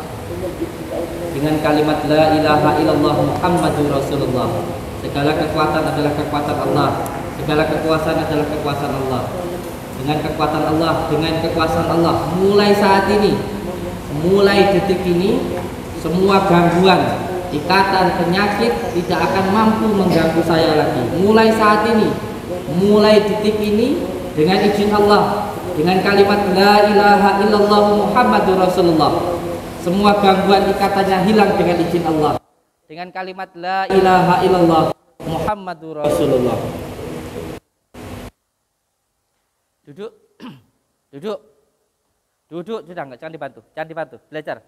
dengan kalimat la ilaha illallah Muhammadur Rasulullah, segala kekuatan adalah kekuatan Allah, segala kekuasaan adalah kekuasaan Allah. Dengan kekuatan Allah, dengan kekuasaan Allah, mulai saat ini, mulai detik ini, semua gangguan, ikatan, penyakit tidak akan mampu mengganggu saya lagi. Mulai saat ini, mulai detik ini, dengan izin Allah, dengan kalimat la ilaha illallah Muhammadur Rasulullah, semua gangguan ikatannya hilang dengan izin Allah. Dengan kalimat la ilaha illallah Muhammadur Rasulullah. Duduk. Duduk. Duduk sudah enggak, jangan dibantu, belajar.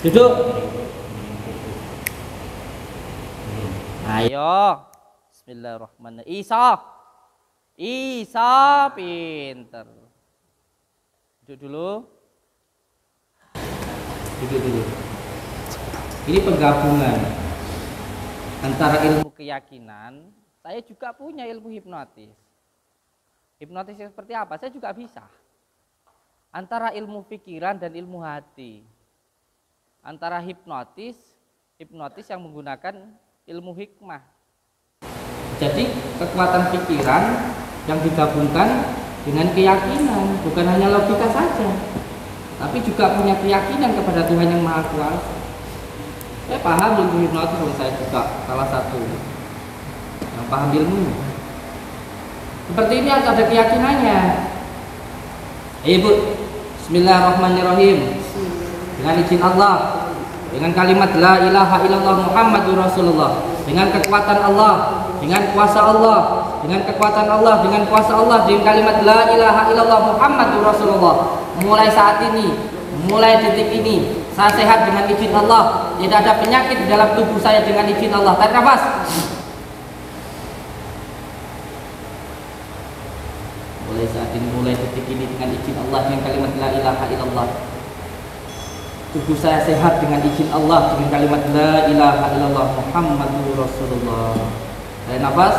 Duduk. Ayo. Bismillahirrahmanirrahim. Isa pinter. Duduk dulu. Ini penggabungan antara ilmu keyakinan. Saya juga punya ilmu hipnotis. Hipnotis seperti apa? Saya juga bisa. Antara ilmu pikiran dan ilmu hati. Antara hipnotis yang menggunakan ilmu hikmah. Jadi kekuatan pikiran yang digabungkan dengan keyakinan, bukan hanya logika saja, tapi juga punya keyakinan kepada Tuhan yang Maha Kuasa. Saya paham ilmu hipnotis, saya juga salah satu yang paham ilmu. Seperti ini harus ada keyakinannya. Ibu, Bismillahirrahmanirrahim. Dengan izin Allah, dengan kalimat la ilaha illallah Muhammadur Rasulullah, dengan kekuatan Allah, dengan kuasa Allah, dengan kekuatan Allah, dengan kuasa Allah, dengan kalimat la ilaha illallah Muhammadur Rasulullah. Mulai saat ini, mulai detik ini, saya sehat dengan izin Allah. Tidak ada penyakit di dalam tubuh saya dengan izin Allah. Tarik nafas. Mulai saat ini, mulai detik ini, dengan izin Allah, dengan kalimat la ilaha illallah, tubuh saya sehat dengan izin Allah, dengan kalimat la ilaha illallah Muhammadur Rasulullah. Tarik nafas.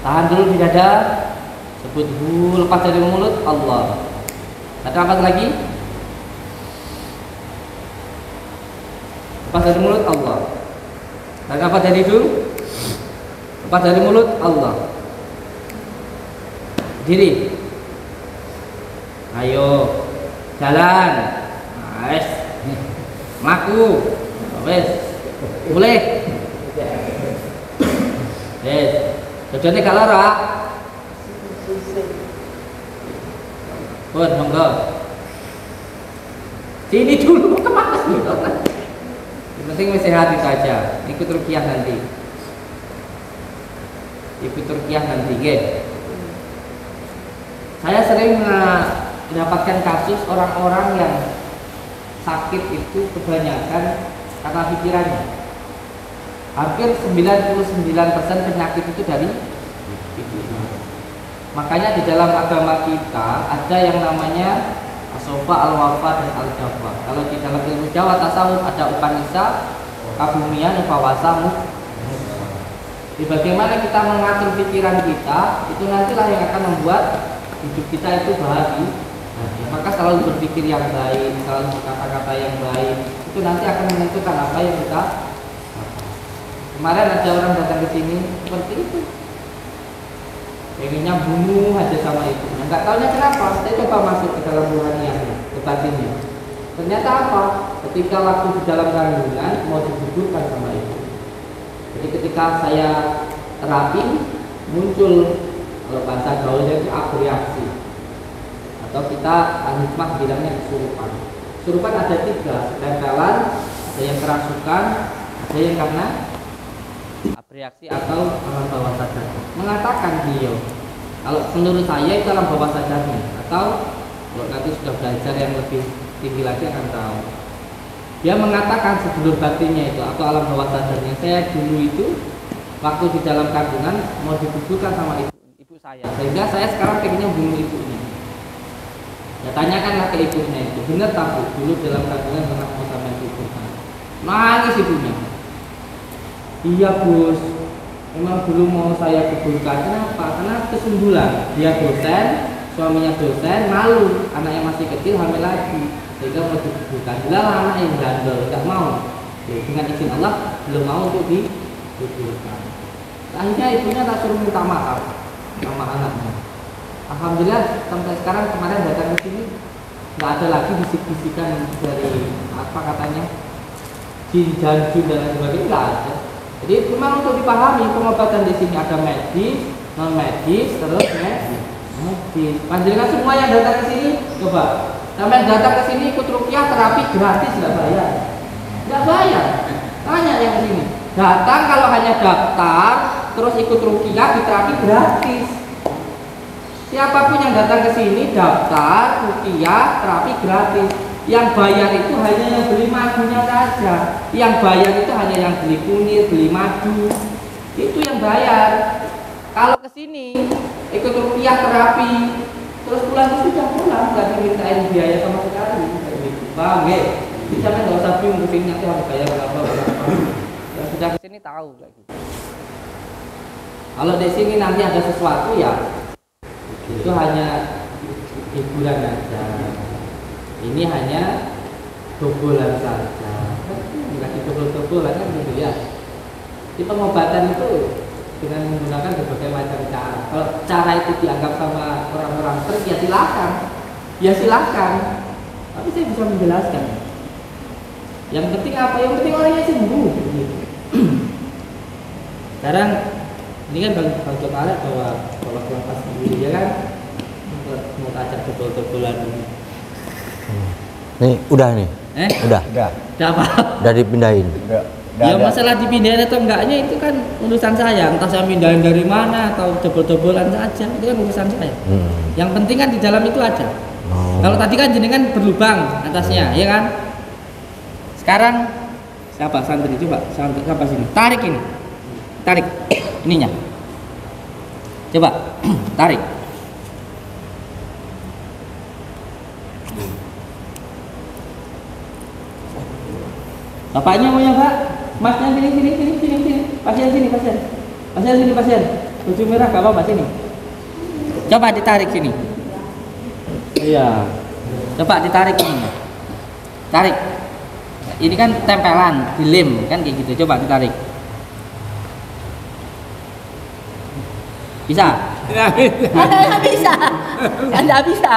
Tahan dulu di dada. Sebut hu, lepas dari mulut Allah. Tarik nafas lagi. Lepas dari mulut Allah. Tarik nafas dari hidung. Lepas dari mulut Allah. Diri. Ayo jalan. Wes. Mlaku. Wes. Boleh. Wes. Tujuannya gak lara. Pun monggo. Sini dulu kemana sih? Yang penting masih sehat itu aja. Ikut ruqyah nanti. Nggih. Saya sering mendapatkan kasus orang-orang yang sakit itu kebanyakan karena pikirannya. Hampir 99% penyakit itu dari pikiran. Makanya di dalam agama kita ada yang namanya asofa, al-wafa, dan al-jafa. Kalau di dalam ilmu Jawa tasawuf ada upanisa, kabumian, upawasa, bagaimana kita mengatur pikiran kita, itu nantilah yang akan membuat hidup kita itu bahagia. Maka selalu berpikir yang baik, selalu berkata-kata yang baik, itu nanti akan menentukan apa yang kita. Kemarin ada orang datang ke sini seperti itu, pengennya bunuh aja sama itu. Nggak tahunya kenapa. Saya coba masuk ke dalam ruhaniannya, ke batinnya. Ternyata apa? Ketika waktu di dalam kandungan mau digugurkan sama itu. Jadi ketika saya terapi muncul, kalau bahasa gaulnya itu abreaksi, atau kita al-hikmah bilangnya kesurupan. Kesurupan ada 3, tempelan, ada yang kerasukan, ada yang karena abreaksi atau alam bawah sadar. Mengatakan beliau, kalau menurut saya itu alam bawah sadarnya, atau kalau nanti sudah belajar yang lebih tinggi lagi akan tahu. Dia mengatakan sedulur batinnya itu atau alam bawah sadarnya, saya dulu itu waktu di dalam kandungan mau digugurkan sama ibu saya, sehingga saya sekarang pengennya bunuh ibunya. Ya tanyakanlah ke ibunya itu, benar tak bu, dulu dalam kandungan pernah mau sampai digugurkan. Nangis ibunya. Iya Gus, memang dulu mau saya gugurkan. Kenapa? Karena kesundulan. Dia dosen, suaminya dosen, malu, anaknya masih kecil, hamil lagi, sehingga mau digugurkan. Bila anak yang bandel, tidak mau. Dengan izin Allah, belum mau untuk digugurkan. Akhirnya ibunya tak suruh minta maaf sama anaknya. Alhamdulillah sampai sekarang, kemarin datang ke sini nggak ada lagi bisik-bisikan dari apa katanya jin, janjun dan lain sebagainya, nggak ada. Jadi memang untuk dipahami pengobatan di sini ada medis, non medis, terus medis. Panjenengan semua yang datang ke sini, coba sampai datang ke sini ikut ruqyah terapi gratis, nggak bayar, nggak bayar. Tanya yang ke sini, datang kalau hanya daftar, terus ikut ruqyah di terapi gratis. Siapapun yang datang ke sini daftar rupiah terapi gratis. Yang bayar itu hanya yang beli madunya saja. Yang bayar itu hanya yang beli kunir, beli madu. Itu yang bayar. Kalau ke sini ikut rupiah terapi, terus pulang itu sudah pulang, nggak dimintain biaya sama sekali. Paham ya? Jadi jangan nggak usah bingung kesini nanti harus bayar berapa. Yang sudah kesini tahu kayak gitu. Kalau di sini nanti ada sesuatu ya itu hanya hiburan aja. Ini hanya dobolan saja. Dikasih dobol-dobolan kan gitu ya. Di pengobatan itu dengan menggunakan berbagai macam cara. Kalau cara itu dianggap sama orang-orang trik ya silakan. Ya silakan. Tapi saya bisa menjelaskan. Yang penting apa? Yang penting orangnya sembuh. Sekarang ini kan Bang Jokale bahwa kalau kelapas sendiri ya kan mau ajak dobol-dobolan ini. Nih, udah nih. Udah. Udah apa? Udah dipindahin. Ya masalah dipindahin atau enggaknya itu kan urusan saya. Entah saya pindahin dari mana atau dobol-dobolan saja, itu kan urusan saya. Yang penting kan di dalam itu ada. Kalau tadi kan jenengan berlubang atasnya, ya kan? Sekarang siapa santri coba siapa sini? Tarik ini. Tarik ininya. Coba tarik. Bapaknya mau ya, Pak? Masnya sini. Pasien sini. Baju merah gak apa-apa sini. Coba ditarik sini. Iya. Coba ditarik ini. Tarik. Ini kan tempelan, dilem kan kayak gitu. Coba ditarik. Bisa? Nggak bisa. Nggak bisa.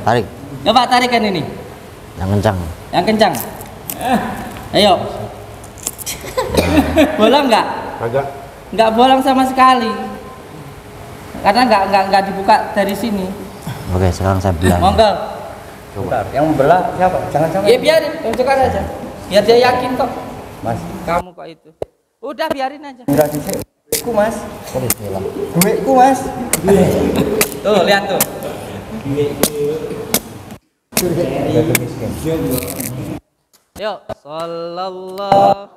Tarik. Coba tarikan ini. Yang kencang. Yang kencang. Ayo. Bolong nggak? Nggak bolong sama sekali. Karena nggak dibuka dari sini. Oke, sekarang saya belah. Monggo. Coba. Yang membelah siapa? Jangan-jangan. Ya biarin, tunjukkan aja. Biar dia yakin kok. Mas. Kamu kok itu. Udah biarin aja. Enggak sih. Duitku, Mas. Duitku, Mas. Tuh, lihat tuh. Yuk, sallallahu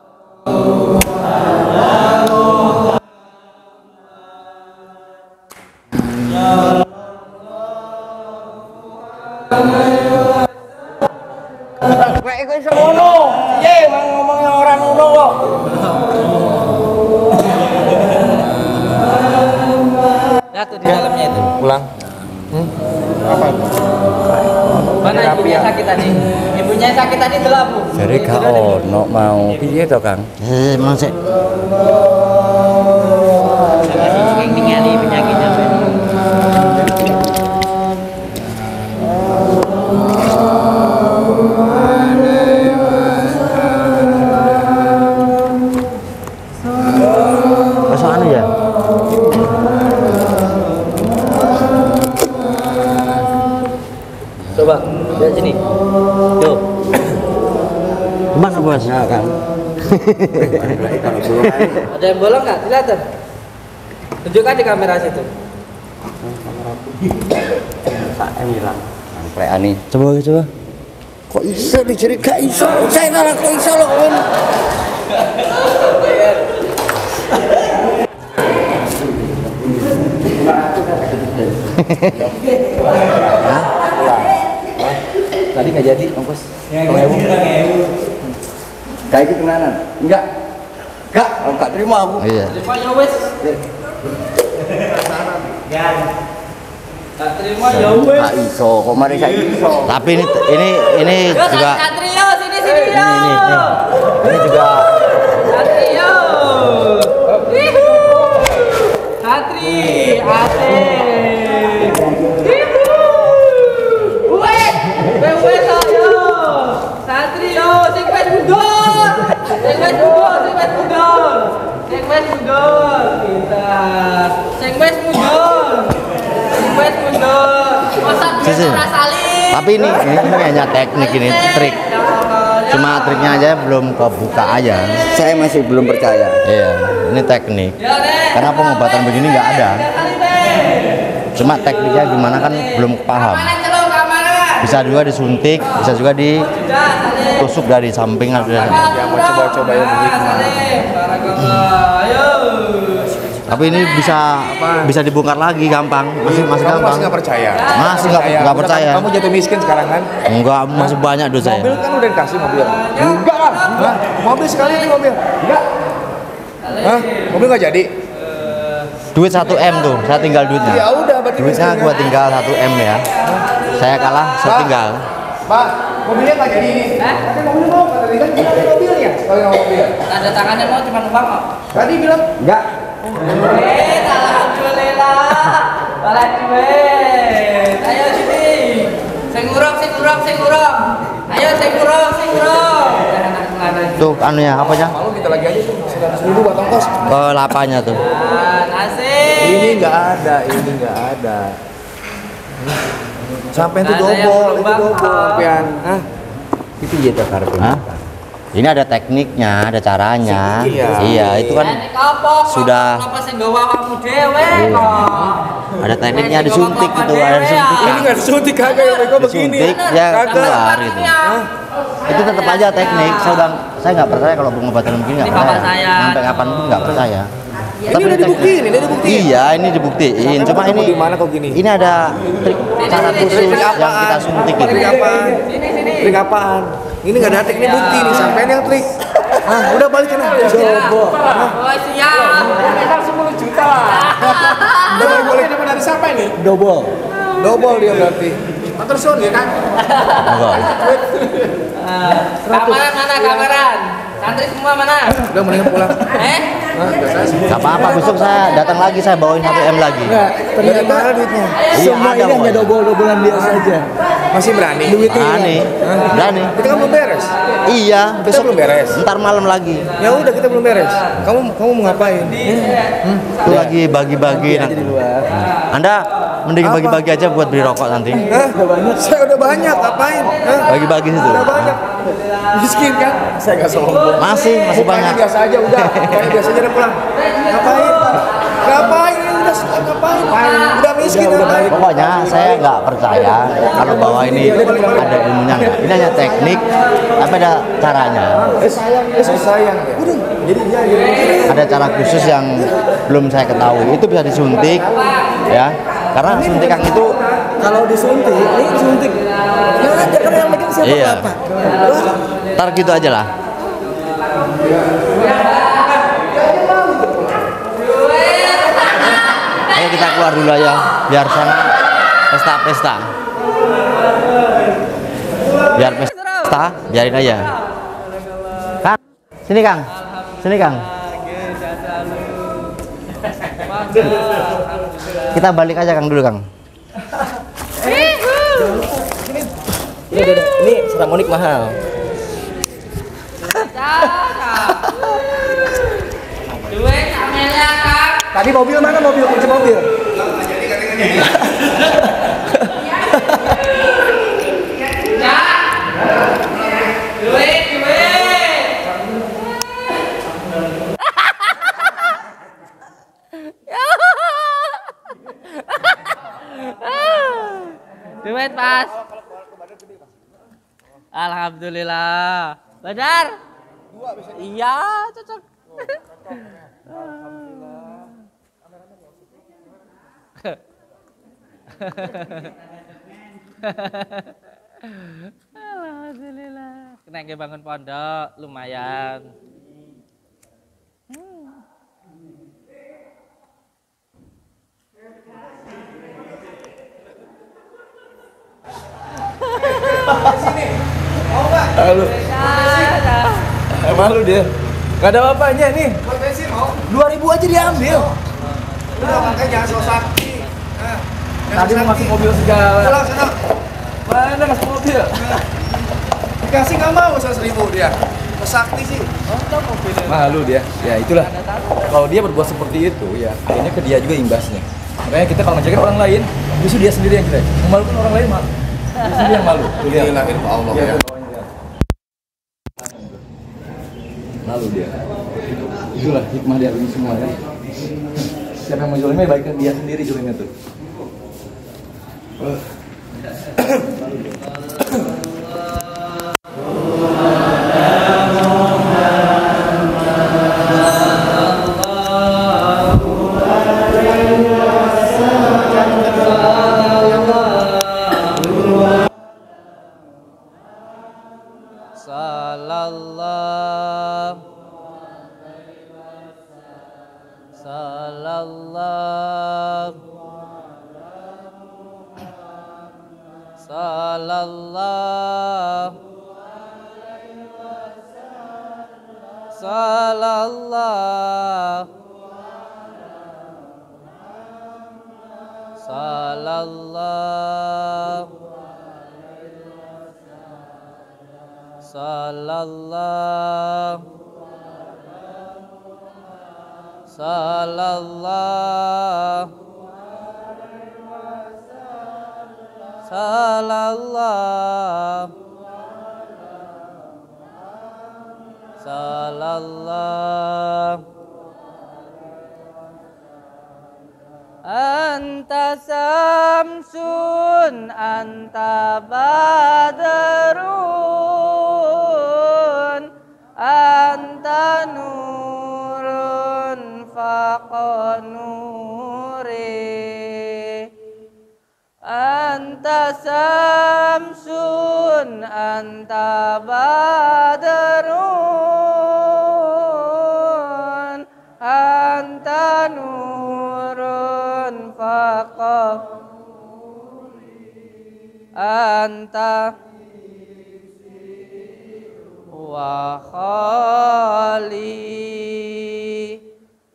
Kowe iku iso ngono. Piye ngomongnya orang ngono kok. lihat tuh di dalamnya itu. Pulang. Apa? Mana ibunya sakit tadi? Ibunya sakit tadi delap, Bu. Jadi gak ono mau piye to, Kang? Emang sih. Yang ningali penyakitnya. Masuk anu ya? Coba, lihat sini. Tuh. Mana bos? Nah, Kang. Ada yang bolong nggak? Kelihatan. Tunjukkan di kamera situ. Saya hilang. Angkrean nih. Coba. Kok iso dicuri gak iso? Saya malah kok iso loh, Win. Tadi nggak jadi ongkos. Kayak gitu tenanan. Enggak, enggak terima aku. Iya. Terima ya wes. Tak terima ya wes. Gak iso, kok mari saya iso. Tapi ini juga Satrio sini yo. ini juga Satrio. Satri, asik. Wes ayo. Satrio, sing wes mundur. Sing wes mundur. Kita. Sing wes mundur. Masa Sisi. ora salin. Tapi ini hanya teknik, ini trik. Cuma triknya aja belum kebuka aja. Saya masih belum percaya. Iya, ini teknik. Ya, Dek. Karena pengobatan begini nggak ada. Kali, Dek. Cuma tekniknya gimana kan belum paham. Bisa juga disuntik, bisa juga ditusuk dari samping. Ya mau coba-coba yang hikmah. Tapi ini bisa dibongkar lagi gampang, masih gampang. Masih nggak percaya? Masih nggak percaya. Kamu jatuh miskin sekarang kan? Enggak, masih banyak dosa ya. Mobil kan udah dikasih mobil. Enggak lah. Hah? Mobil sekali ini mobil. Enggak. Hah? Mobil nggak jadi? Duit 1M tuh, saya tinggal duitnya. Ya udah, berarti duitnya miskin, gua tinggal 1M ya. Saya kalah, saya tinggal. Pak, mobilnya nggak jadi ini. Tapi mobilnya mau nggak tadi kan? Ada mobilnya. Kalau nggak mobil. Ada tangannya mau cuma numpang kok. Tadi bilang enggak. Alhamdulillah. Malah duit. Ayo sini. Sing ngurung. Ayo sing ngurung. Tuh anunya apanya? Malu kita lagi aja tuh 100.000 buat ongkos. Lapanya tuh. Asik. Ini nggak ada. Sampai itu double, sampean. Hah? Itu ya kartunya. Ini ada tekniknya, ada caranya. Iya, itu kan sudah. Ada tekniknya disuntik itu, ada disuntik. Ini nggak disuntik kagak ya mereka begini. Disuntik ya keluar gitu. Itu tetap aja teknik. Saya nggak percaya kalau pengobatan begini nggak percaya. Sampai kapanpun nggak percaya. Ini udah dibuktiin, Iya, ini dibuktiin. Cuma ini gimana kok gini? Ini ada cara khusus yang kita suntik itu. Trik apaan? Ini nggak ada trik, ini bukti nih, sampean yang trik. Udah balikin aja. Coba. Siap. Kita 10 juta. Boleh dapat dari siapa ini? Double dia berarti. Tersun ya kan? Kamaran. Santri semua mana? Udah mendingan pulang. Gak apa-apa, besok saya datang lagi, saya bawain 1M lagi. Ternyata mana duitnya? Semua ini hanya double-doublean dia saja. Masih berani? Berani. Kita kan belum beres. Iya, besok belum beres. Ntar malam lagi. Ya udah kita belum beres. Kamu mau ngapain? Itu lagi bagi-bagi nanti. Anda mending bagi-bagi aja buat beli rokok nanti. Saya udah banyak, ngapain? Bagi-bagi situ. Udah banyak. Miskin kan? Saya nggak sombong. Masih banyak. Biasa aja udah. Biasa aja udah pulang. Ngapain? Udah miskin. Pokoknya saya nggak percaya kalau bahwa ini ada ilmunya nggak. Ini hanya teknik, tapi ada caranya. Sayang. Udah. Jadi ada cara khusus yang belum saya ketahui. Itu bisa disuntik, ya. Karena suntikan itu kalau disuntik, ini suntik. Yang ada kan yang penting siapa apa? Ntar gitu aja lah. Ayo kita keluar dulu aja, biar sana pesta. Biar pesta, biarin aja. Kang, sini Kang. Kita balik aja Kang dulu Kang. Ini seremonik mahal. Tadi mobil mana mobil? Kunci mobil. Duit pas. Alhamdulillah. Badar. Iya, cocok. Alhamdulillah. Kena bangun pondok lumayan. Halo. Malu dia. Gak ada apa-apanya nih. 2.000 aja diambil. Udah makanya jangan so sakti. Tadi mau masuk mobil segala. Pulang sana. Mana masuk mobil? Dikasih nggak mau 100.000 dia. So sakti sih. Malu dia. Ya itulah. Kalau dia berbuat seperti itu ya akhirnya ke dia juga imbasnya. Makanya kita kalau ngajakin orang lain, justru dia sendiri yang jelek. Memalukan orang lain mah. Dia sendiri yang malu. Inilah ilmu Allah ya. Lalu dia. Itulah hikmah dia ini semua ya. Siapa yang mau jolimnya baikkan dia sendiri jolimnya tuh. Anta samsun anta badrun anta nurun faqa nuri anta samsun anta badrun anta nurun faqa anta wa khali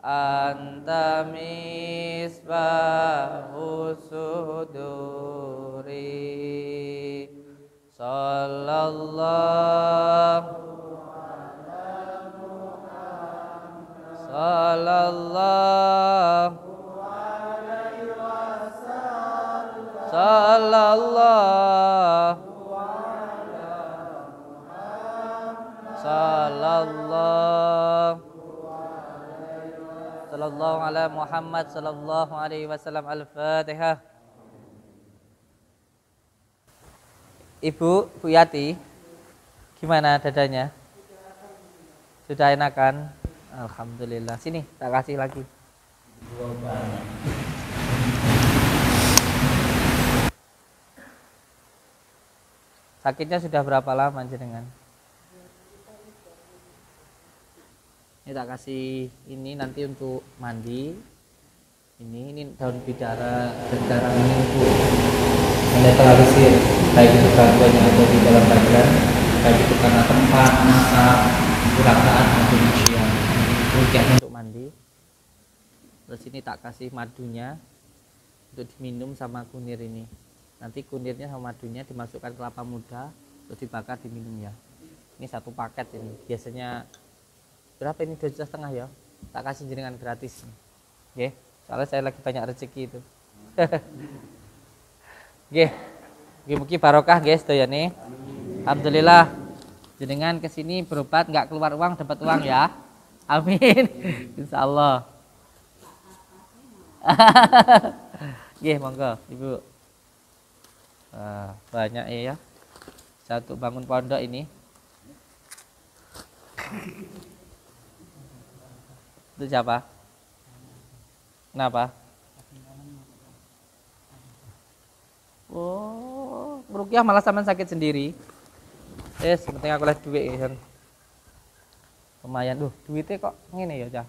anta misbahu suduri sallallahu sallallahu ala Muhammad sallallahu alaihi wasallam. Al-Fatihah. Ibu Yati, gimana dadanya? Sudah enakan? Alhamdulillah. Sini, tak kasih lagi. Sakitnya sudah berapa lama jenengan? Ini tak kasih ini nanti untuk mandi. Ini daun bidara ini untuk menetralisir baik itu gangguan yang ada di dalam badan, baik itu karena tempat, masak, kurakaan atau ujian. Rukyahnya untuk mandi. Terus ini tak kasih madunya untuk diminum sama kunir ini. Nanti kunirnya sama madunya dimasukkan kelapa muda terus dibakar diminum ya. Ini satu paket ini. Biasanya berapa ini? 2,5 ya. Tak kasih jenengan gratis. Nggih, soalnya saya lagi banyak rezeki itu. Nggih. Mugi-mugi barokah guys doyane. Alhamdulillah. Jenengan kesini berobat nggak keluar uang dapat uang ya. Amin. Insyaallah. Nggih, monggo Ibu. Banyak ya. Satu bangun pondok ini. Itu siapa? Kenapa? Oh, merukyah malah sama sakit sendiri. Penting aku lihat duit kan. Lumayan duitnya kok ngene ya, Cah.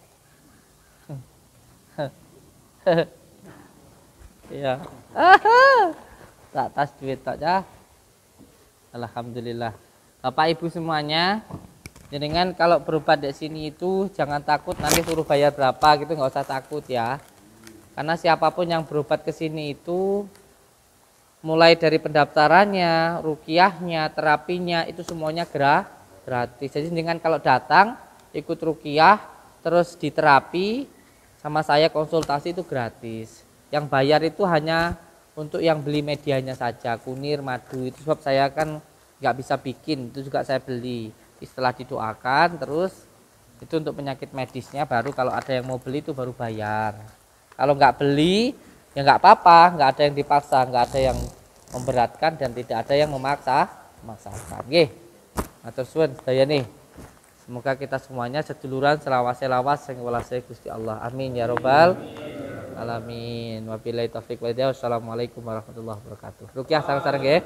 Iya. Tak tas duit tak, Cah. Alhamdulillah. Bapak Ibu semuanya, jenengan kalau berobat di sini itu jangan takut nanti suruh bayar berapa gitu, nggak usah takut ya. Karena siapapun yang berobat ke sini itu mulai dari pendaftarannya, rukiahnya, terapinya itu semuanya gratis. Jadi jenengan kalau datang ikut rukiah terus diterapi sama saya konsultasi itu gratis. Yang bayar itu hanya untuk yang beli medianya saja, kunir, madu itu sebab saya kan nggak bisa bikin, itu juga saya beli. Setelah didoakan terus itu untuk penyakit medisnya baru kalau ada yang mau beli itu baru bayar. Kalau nggak beli ya nggak apa-apa, nggak ada yang dipaksa, nggak ada yang memberatkan dan tidak ada yang memaksakan. Nggih. Matur suwun sedaya nih. Semoga kita semuanya seduluran selawas-selawas sing welase Gusti Allah. Amin ya robbal alamin. Wabillahi taufik wal hidayah. Wassalamualaikum warahmatullahi wabarakatuh. Rukyah sareng-sareng nggih.